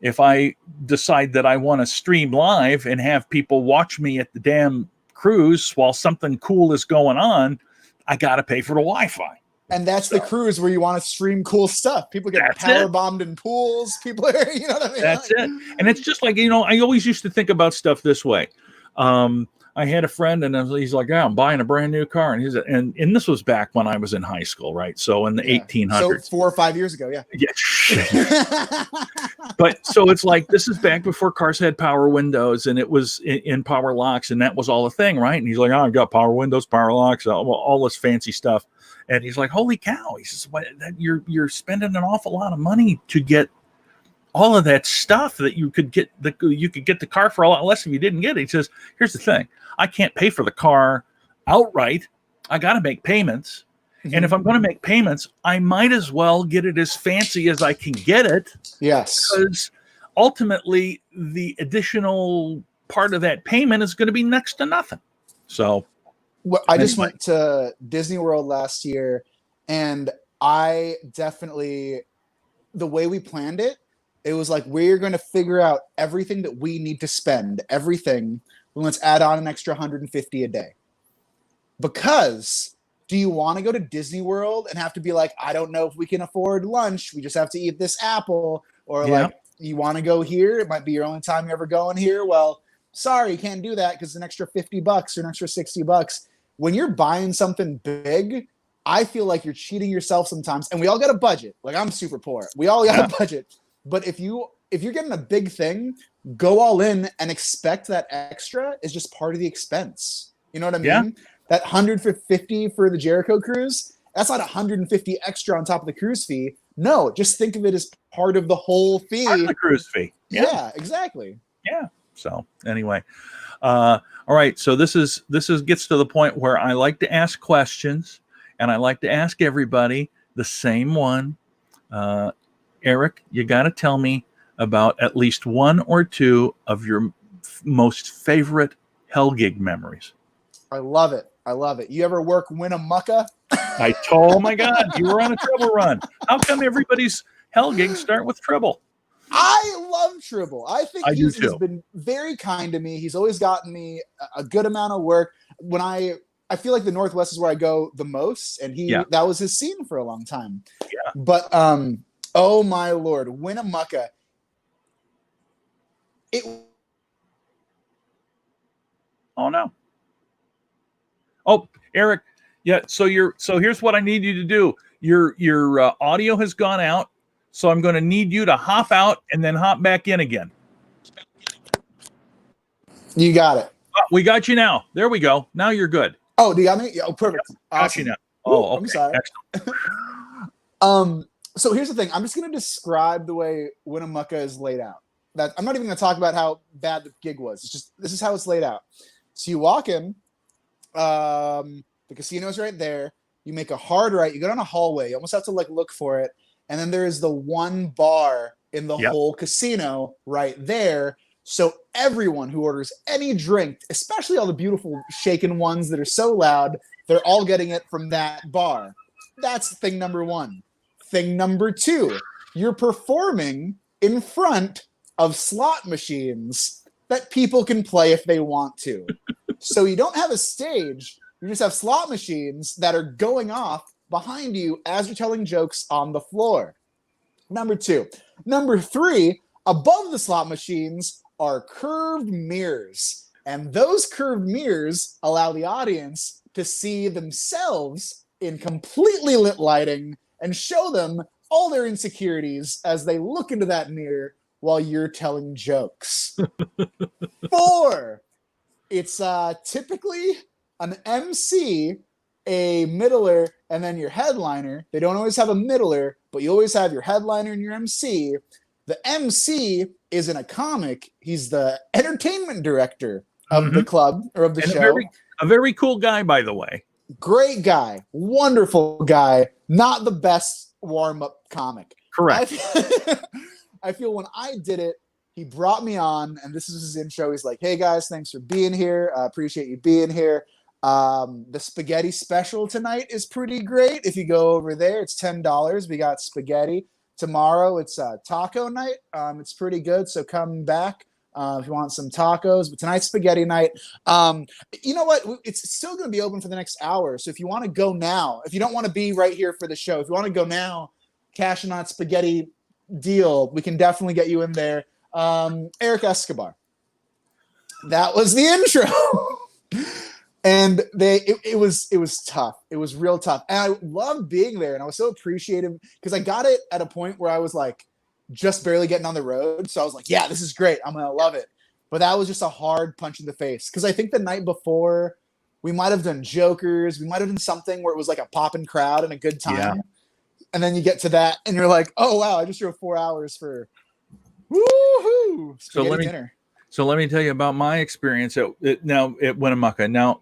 if I decide that I want to stream live and have people watch me at the damn cruise while something cool is going on, I got to pay for the Wi-Fi. And that's the cruise where you want to stream cool stuff. People get power bombed in pools. People are, what I mean? That's it. And it's just like, I always used to think about stuff this way. I had a friend and he's like, yeah, I'm buying a brand new car. And and this was back when I was in high school, right? So in the 1800s. So 4 or 5 years ago, yeah. Yeah. But so it's like, this is back before cars had power windows and it was in power locks. And that was all a thing, right? And he's like, oh, I've got power windows, power locks, all this fancy stuff. And he's like, holy cow. He says, you're spending an awful lot of money to get all of that stuff that you could get the car for a lot less if you didn't get it. He says, here's the thing. I can't pay for the car outright. I got to make payments. Mm-hmm. And if I'm going to make payments, I might as well get it as fancy as I can get it. Yes. Because ultimately the additional part of that payment is going to be next to nothing. So I just went to Disney World last year, and I definitely, the way we planned it, it was like, we're going to figure out everything that we need to spend, everything. Let's add on an extra $150 a day. Because do you want to go to Disney World and have to be like, I don't know if we can afford lunch. We just have to eat this apple. Or like, you want to go here. It might be your only time you're ever going here. Well, sorry, you can't do that because it's an extra $50 or an extra $60. When you're buying something big, I feel like you're cheating yourself sometimes. And we all got a budget. Like, I'm super poor. We all got a budget. But if you're getting a big thing, go all in and expect that extra is just part of the expense. You know what I mean? Yeah. That $150 for the Jericho cruise, that's not $150 extra on top of the cruise fee. No, just think of it as part of the whole fee. Part of the cruise fee. Yeah, exactly. Yeah. So anyway, all right. So this gets to the point where I like to ask questions, and I like to ask everybody the same one. Erik, you got to tell me about at least one or two of your most favorite hell gig memories. I love it. You ever work Winnemucca? Oh my God, you were on a Tribble run. How come everybody's hell gigs start with Tribble? I love Tribble. I think he's been very kind to me. He's always gotten me a good amount of work. When I feel like the Northwest is where I go the most, and that was his scene for a long time. Yeah. But oh my Lord, Winnemucca. Oh no. Oh, Erik. Yeah. So here's what I need you to do. Your audio has gone out, so I'm going to need you to hop out and then hop back in again. You got it. Oh, we got you now. There we go. Now you're good. Oh, do you got me? Oh, perfect. Yep, got awesome. you now. Oh, okay. I'm sorry. Excellent. So here's the thing. I'm just going to describe the way Winnemucca is laid out. That I'm not even going to talk about how bad the gig was. It's just this is how it's laid out. So you walk in, the casino's right there. You make a hard right. You go down a hallway. You almost have to look for it. And then there is the one bar in the whole casino right there. So everyone who orders any drink, especially all the beautiful shaken ones that are so loud, they're all getting it from that bar. That's thing number one. Thing number two, you're performing in front of slot machines that people can play if they want to. So you don't have a stage. You just have slot machines that are going off behind you as you're telling jokes on the floor. Number two. Number three, above the slot machines are curved mirrors. And those curved mirrors allow the audience to see themselves in completely lit lighting and show them all their insecurities as they look into that mirror while you're telling jokes. 4, it's typically an MC, a middler, and then your headliner. They don't always have a middler, but you always have your headliner and your MC. The MC isn't a comic. He's the entertainment director of the club or of the show. A very cool guy, by the way. Great guy. Wonderful guy. Not the best warm-up comic. Correct. I feel when I did it, he brought me on, and this is his intro. He's like, hey, guys, thanks for being here. I appreciate you being here. The spaghetti special tonight is pretty great. If you go over there, it's $10. We got spaghetti. Tomorrow, it's taco night. It's pretty good, so come back if you want some tacos. But tonight's spaghetti night. You know what? It's still going to be open for the next hour. So if you want to go now, if you don't want to be right here for the show, if you want to go now, cash in on spaghetti deal, we can definitely get you in there. Erik Escobar. That was the intro. And it was tough. It was real tough. And I loved being there. And I was so appreciative because I got it at a point where I was like just barely getting on the road. So I was like, yeah, this is great. I'm going to love it. But that was just a hard punch in the face. Because I think the night before we might have done Jokers. We might have done something where it was like a popping crowd and a good time. Yeah. And then you get to that and you're like, oh, wow, I just drove 4 hours for woo-hoo, spaghetti dinner. So let me tell you about my experience at Winnemucca. Now,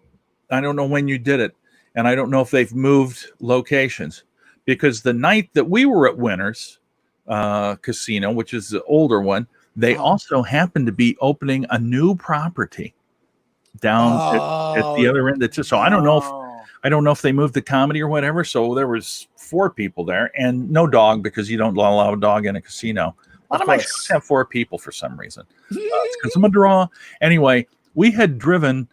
I don't know when you did it, and I don't know if they've moved locations, because the night that we were at Winners Casino, which is the older one, they also happened to be opening a new property down at the other end. So I don't know if they moved the comedy or whatever. So there was 4 people there, and no dog, because you don't allow a dog in a casino. A lot of my shows have 4 people for some reason. It's because I'm a draw. Anyway, we had driven.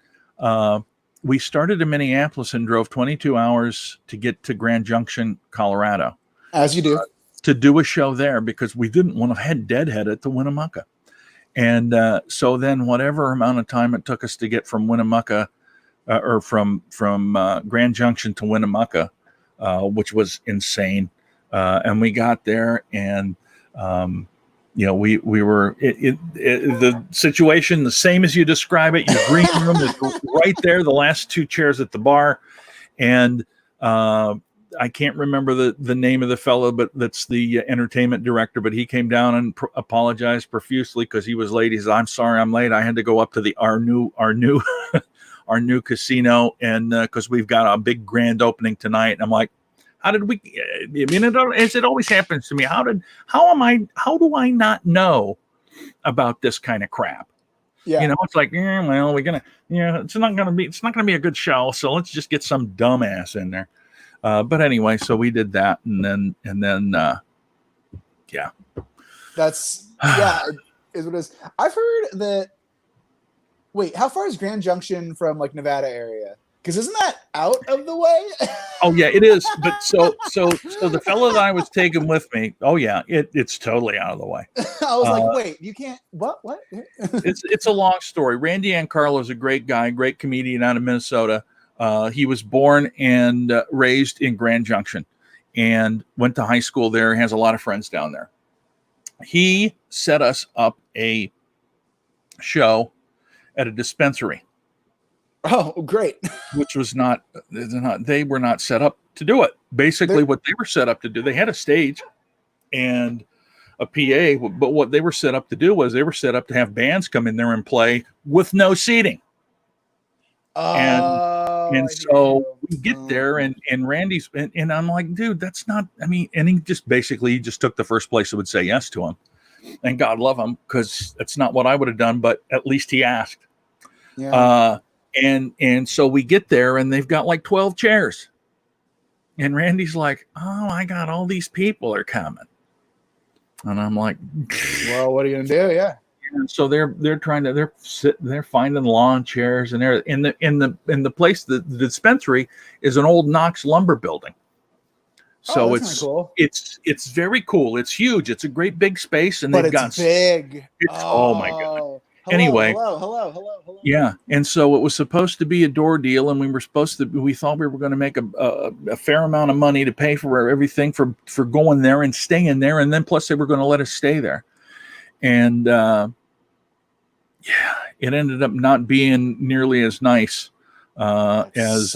We started in Minneapolis and drove 22 hours to get to Grand Junction, Colorado. As you do. to do a show there because we didn't want to head deadhead at the Winnemucca. And so then whatever amount of time it took us to get from Winnemucca or from Grand Junction to Winnemucca, which was insane. And we got there and, we were the situation, the same as you describe it. Your green room is right there, the last two chairs at the bar. And I can't remember the name of the fellow, but that's the entertainment director. But he came down and apologized profusely because he was late. He said, "I'm sorry, I'm late. I had to go up to our new our new casino, and because we've got a big grand opening tonight." And I'm like, "How did we? I mean, as it always happens to me, how do I not know about this kind of crap?" Yeah. It's like, well, we're gonna, it's not gonna be a good show, so let's just get some dumbass in there. But anyway, so we did that, and then, yeah. That's is what it is. I've heard that. Wait, how far is Grand Junction from like Nevada area? Because isn't that out of the way? Oh yeah, it is. But so the fellow that I was taking with me, oh yeah, it's totally out of the way. I was like, wait, you can't. What? It's a long story. Randy Ancarlo is a great guy, great comedian out of Minnesota. He was born and raised in Grand Junction and went to high school there. Has a lot of friends down there. He set us up a show at a dispensary. Oh, great. Which was they were not set up to do it. Basically, what they were set up to do, they had a stage and a PA, but what they were set up to do was they were set up to have bands come in there and play with no seating. And so we get there and Randy's and I'm like, dude, that's not, I mean, and he just took the first place that would say yes to him. And God love him, because that's not what I would have done, but at least he asked. Yeah. And so we get there and they've got like 12 chairs. And Randy's like, "Oh, I got all these people are coming." And I'm like, well, what are you gonna do? Yeah. And so they're finding lawn chairs, and they're in the place. The dispensary is an old Knox lumber building. So that's cool. It's very cool. It's huge. It's a great big space, and they've got big. Oh my God. Hello, Anyway, hello. yeah, and so it was supposed to be a door deal, and we thought we were going to make a fair amount of money to pay for everything for going there and staying there, and then plus they were going to let us stay there, and it ended up not being nearly as nice as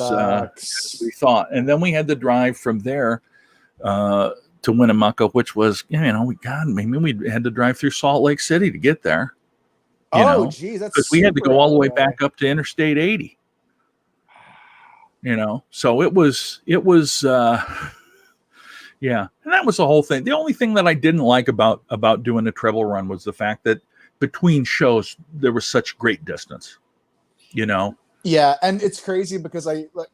we thought, and then we had to drive from there to Winnemucca, which was we had to drive through Salt Lake City to get there. Geez, that's because we had to go all the way back up to Interstate 80. So it was and that was the whole thing. The only thing that I didn't like about doing the treble run was the fact that between shows there was such great distance. Yeah, and it's crazy because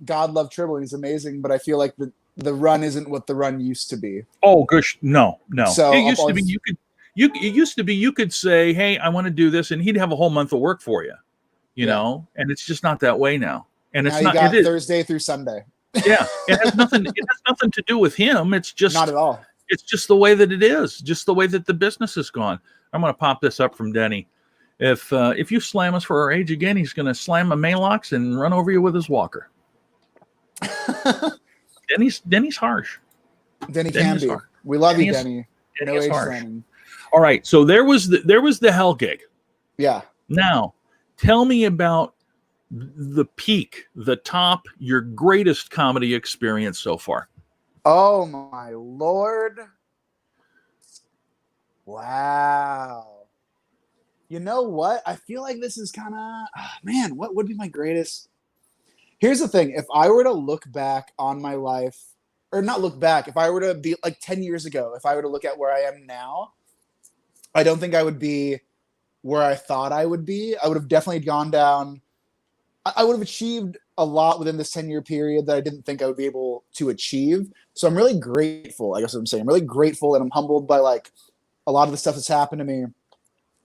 God love Tribble, he's amazing, but I feel like the run isn't what the run used to be. Oh gosh, no. So it used to be you could say, "Hey, I want to do this," and he'd have a whole month of work for you, and it's just not that way now. And now it's not. It is Thursday through Sunday. Yeah, it has nothing to do with him. It's just not at all. It's just the way that it is. Just the way that the business has gone. I'm going to pop this up from Denny. If you slam us for our age again, he's going to slam a Maalox and run over you with his walker. Denny's harsh. Denny can be. We love you, Denny. No age slamming. All right, so there was the Hell gig. Yeah. Now, tell me about the peak, the top, your greatest comedy experience so far. Oh my Lord! Wow. You know what? I feel like this is kind of man. What would be my greatest? Here's the thing: if I were to look back on my life, or not look back, if I were to be like 10 years ago, if I were to look at where I am now, I don't think I would be where I thought I would be. I would have definitely gone down. I would have achieved a lot within this 10-year period that I didn't think I would be able to achieve. So I'm really grateful. I guess what I'm saying. I'm really grateful and I'm humbled by like a lot of the stuff that's happened to me.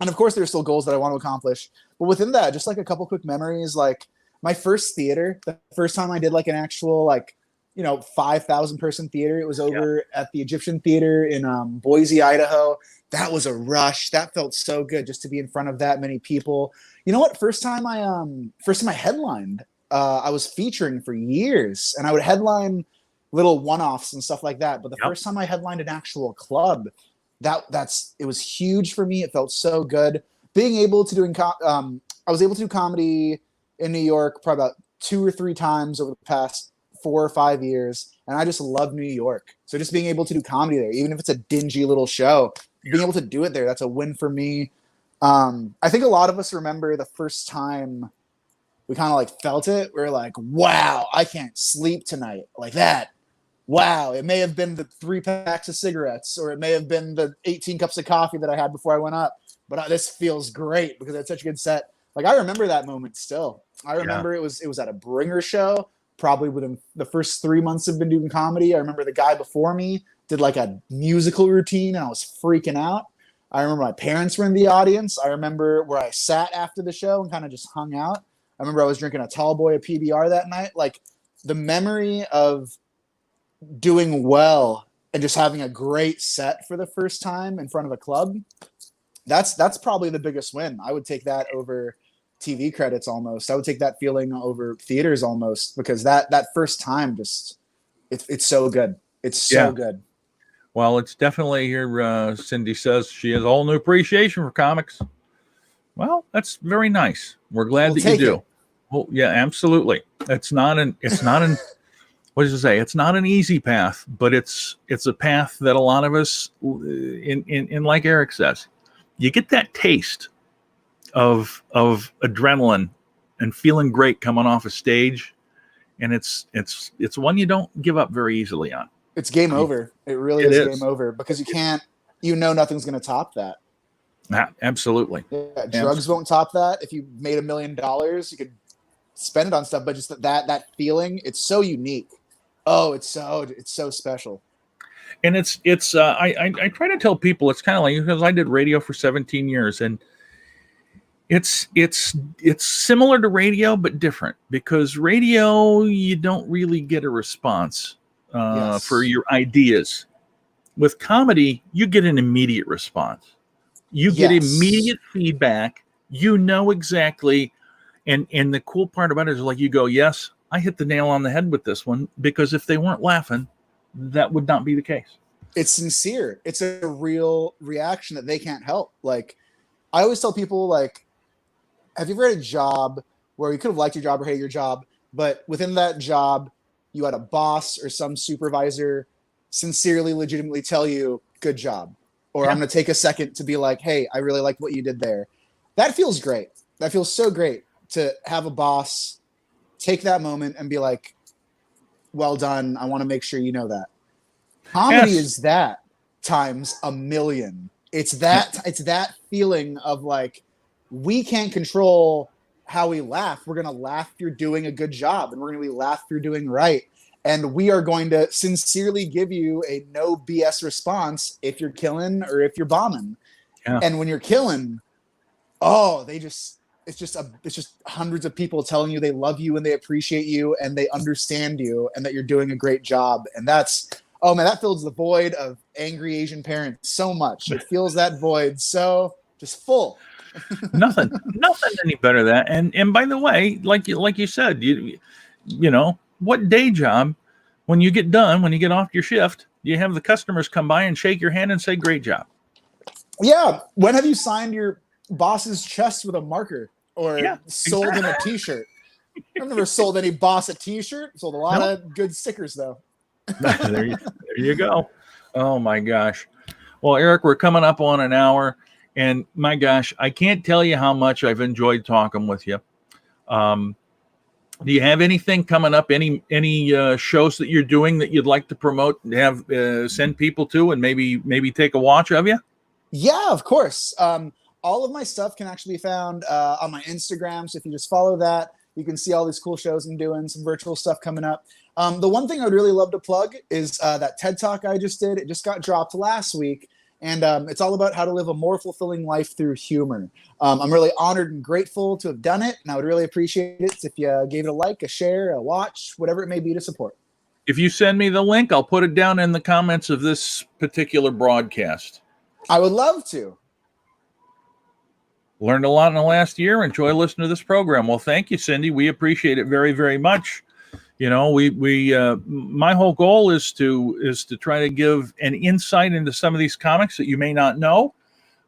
And of course, there's still goals that I want to accomplish. But within that, just like a couple quick memories, like my first theater, the first time I did like an actual like 5,000 person theater. It was over at the Egyptian Theater in Boise, Idaho. That was a rush. That felt so good just to be in front of that many people. You know what? First time I headlined, I was featuring for years, and I would headline little one-offs and stuff like that. But the first time I headlined an actual club, it was huge for me. It felt so good being able to I was able to do comedy in New York probably about 2 or 3 times over the past 4 or 5 years, and I just love New York. So just being able to do comedy there, even if it's a dingy little show, being able to do it there, that's a win for me. I think a lot of us remember the first time we kind of like felt it. We're like, wow, I can't sleep tonight like that. Wow, it may have been the 3 packs of cigarettes, or it may have been the 18 cups of coffee that I had before I went up. But this feels great because it's such a good set. Like, I remember that moment still. I remember it was at a bringer show, probably within the first 3 months of been doing comedy. I remember the guy before me did like a musical routine, and I was freaking out. I remember my parents were in the audience. I remember where I sat after the show and kind of just hung out. I remember I was drinking a tall boy of PBR that night. Like, the memory of doing well and just having a great set for the first time in front of a club, that's probably the biggest win. I would take that over TV credits almost. I would take that feeling over theaters almost, because that first time just it's so good. It's so good. Well, it's definitely here. Cindy says she has a whole new appreciation for comics. Well, that's very nice. We're glad that you do. Well, yeah, absolutely. It's not an what does it say? It's not an easy path, but it's a path that a lot of us in like Erik says, you get that taste of adrenaline and feeling great coming off a stage, and it's one you don't give up very easily on. It's game over. It really is game over, because you can't, nothing's going to top that. Absolutely. Yeah, drugs won't top that. If you made $1 million, you could spend it on stuff, but just that feeling, it's so unique. Oh, it's so special. And I try to tell people, it's kind of like, because I did radio for 17 years, and it's similar to radio but different, because radio, you don't really get a response for your ideas. With comedy, you get an immediate response. You get immediate feedback. You know exactly, and the cool part about it is, like, you go, yes, I hit the nail on the head with this one, because if they weren't laughing, that would not be the case. It's sincere. It's a real reaction that they can't help. Like, I always tell people, like, have you ever had a job where you could have liked your job or hated your job, but within that job, you had a boss or some supervisor sincerely, legitimately tell you, good job, or I'm going to take a second to be like, hey, I really like what you did there. That feels great. That feels so great to have a boss take that moment and be like, well done. I want to make sure you know that. Comedy is that times a million. It's that feeling of like, we can't control how we laugh. We're going to laugh if you're doing a good job, and we're going to laugh if you're doing right. And we are going to sincerely give you a no BS response if you're killing or if you're bombing. Yeah. And when you're killing, it's just hundreds of people telling you they love you and they appreciate you and they understand you and that you're doing a great job. And that fills the void of angry Asian parents so much. It fills that void so just full. nothing any better than that. And by the way, like you said, you know, what day job, when you get done, when you get off your shift, you have the customers come by and shake your hand and say, great job. Yeah. When have you signed your boss's chest with a marker or sold him a t-shirt? I've never sold any boss a t-shirt. Sold a lot of good stickers though. there you go. Oh my gosh. Well, Erik, we're coming up on an hour, and my gosh, I can't tell you how much I've enjoyed talking with you. Do you have anything coming up? Any shows that you're doing that you'd like to promote and have send people to, and maybe take a watch of you? Yeah, of course. All of my stuff can actually be found on my Instagram. So if you just follow that, you can see all these cool shows I'm doing, some virtual stuff coming up. The one thing I would really love to plug is that TED Talk I just did. It just got dropped last week. And it's all about how to live a more fulfilling life through humor. I'm really honored and grateful to have done it. And I would really appreciate it if you gave it a like, a share, a watch, whatever it may be to support. If you send me the link, I'll put it down in the comments of this particular broadcast. I would love to. Learned a lot in the last year. Enjoy listening to this program. Well, thank you, Cindy. We appreciate it very, very much. You know, my whole goal is to try to give an insight into some of these comics that you may not know,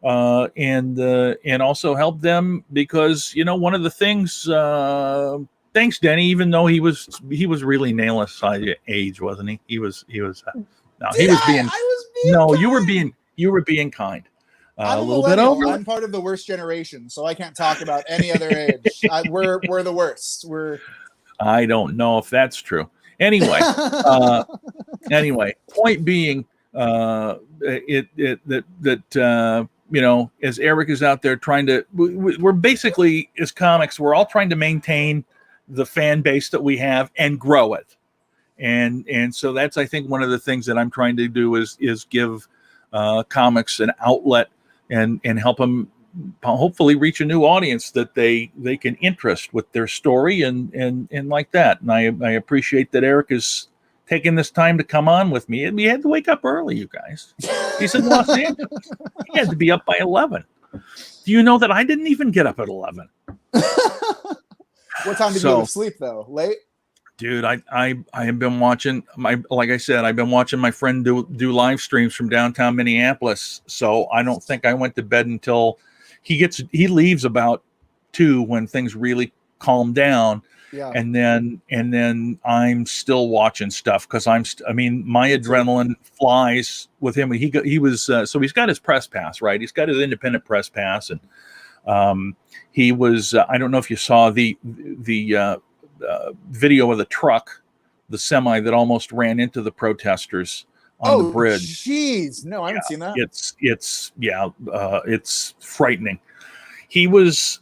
and also help them because, you know, one of the things. Thanks, Denny. Even though he was really nailing side age, wasn't he? He was. No, he was being. I was being No, kind. you were being kind. I'm A little bit millennial. over. I'm part of the worst generation, so I can't talk about any other age. We're the worst. I don't know if that's true. Anyway, point being, you know, as Erik is out there trying to, we're basically, as comics, we're all trying to maintain the fan base that we have and grow it, and so that's, I think, one of the things that I'm trying to do is give comics an outlet and help them hopefully reach a new audience that they can interest with their story and like that. And I appreciate that Erik is taking this time to come on with me. We had to wake up early, you guys. He's in Los Angeles. He had to be up by 11. Do you know that I didn't even get up at 11? What time did you go to sleep though? Late? Dude, I have been watching like I said, I've been watching my friend do live streams from downtown Minneapolis. So I don't think I went to bed until he leaves about 2 when things really calm down. Yeah. And then I'm still watching stuff because my adrenaline flies with him. He was so he's got his press pass, right? He's got his independent press pass, and he was I don't know if you saw the video of the truck, the semi that almost ran into the protesters on the bridge. Jeez, no, I haven't seen that. It's frightening. He was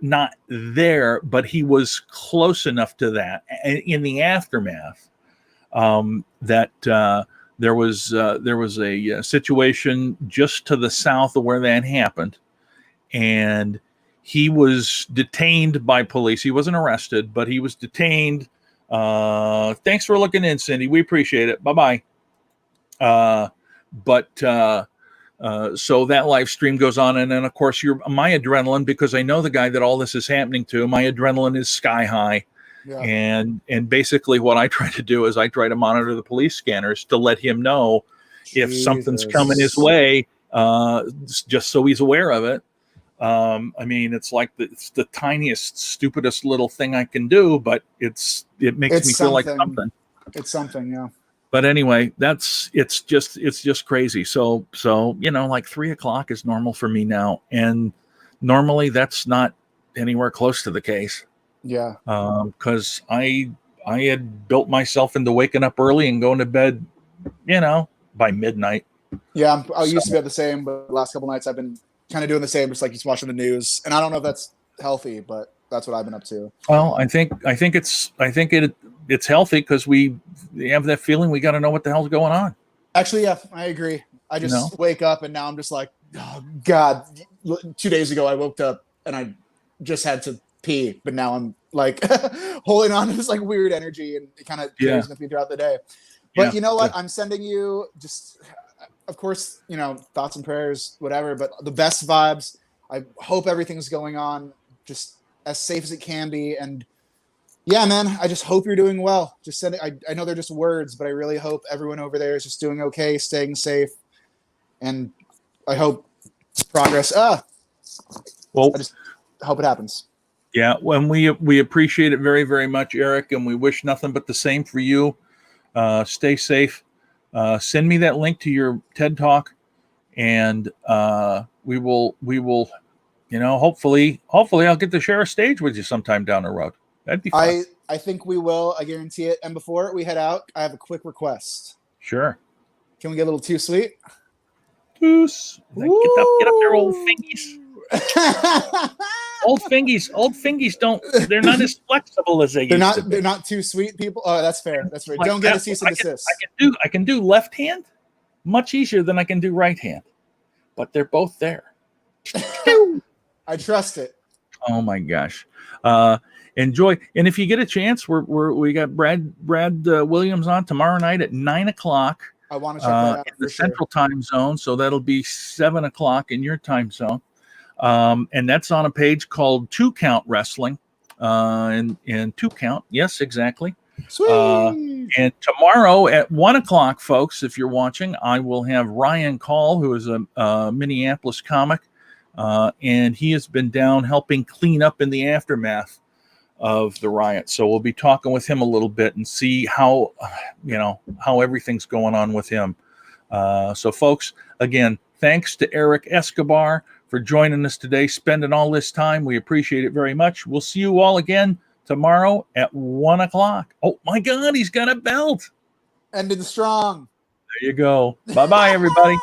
not there, but he was close enough to that in the aftermath that there was a situation just to the south of where that happened, and he was detained by police. He wasn't arrested, but he was detained. Thanks for looking in, Cindy. We appreciate it. Bye-bye. So that live stream goes on. And then, of course, my adrenaline, because I know the guy that all this is happening to, my adrenaline is sky high. Yeah. And basically what I try to do is I try to monitor the police scanners to let him know if something's coming his way, just so he's aware of it. I mean, it's like it's the tiniest, stupidest little thing I can do, but it makes me feel like something. It's something, yeah. But anyway, it's just crazy. So you know, like 3:00 is normal for me now, and normally that's not anywhere close to the case. Yeah. Because I had built myself into waking up early and going to bed, you know, by midnight. Yeah, I used to be the same, but the last couple nights I've been kind of doing the same, just like just watching the news. And I don't know if that's healthy, but that's what I've been up to. Well, I think it's healthy because we have that feeling we got to know what the hell's going on. Actually, yeah, I agree. I just wake up and now I'm just like, oh God. 2 days ago I woke up and I just had to pee, but now I'm like holding on to this like weird energy, and it kind of carries with me throughout the day. But you know what? I'm sending you just, of course, you know, thoughts and prayers, whatever, but the best vibes. I hope everything's going on just as safe as it can be. And yeah, man, I just hope you're doing well. Just send it. I know they're just words, but I really hope everyone over there is just doing okay, staying safe. And I hope progress. Well, I just hope it happens. Yeah. When we appreciate it very, very much, Erik, and we wish nothing but the same for you. Stay safe. Send me that link to your TED Talk, and we will, you know, hopefully I'll get to share a stage with you sometime down the road. That'd be fun. I think we will. I guarantee it. And before we head out, I have a quick request. Sure. Can we get a little too sweet? Toos. Get up there, old fingies. Old fingies they're not as flexible as they used to be. They're not too sweet, people. Oh, that's fair. That's fair. Don't get a cease and desist. I can do left hand much easier than I can do right hand, but they're both there. I trust it. Oh my gosh. enjoy. And if you get a chance, we got Brad Williams on tomorrow night at 9:00. I want to check that out in for the sure. Central Time Zone, so that'll be 7:00 in your time zone. And that's on a page called 2 Count Wrestling. And 2 Count, yes, exactly. Sweet. And tomorrow at 1:00, folks, if you're watching, I will have Ryan Call, who is a Minneapolis comic, and he has been down helping clean up in the aftermath of the riot. So we'll be talking with him a little bit and see how everything's going on with him. So folks, again, thanks to Erik Escobar for joining us today, spending all this time. We appreciate it very much. We'll see you all again tomorrow at 1:00. Oh my God, he's got a belt. Ended strong. There you go. Bye-bye, everybody.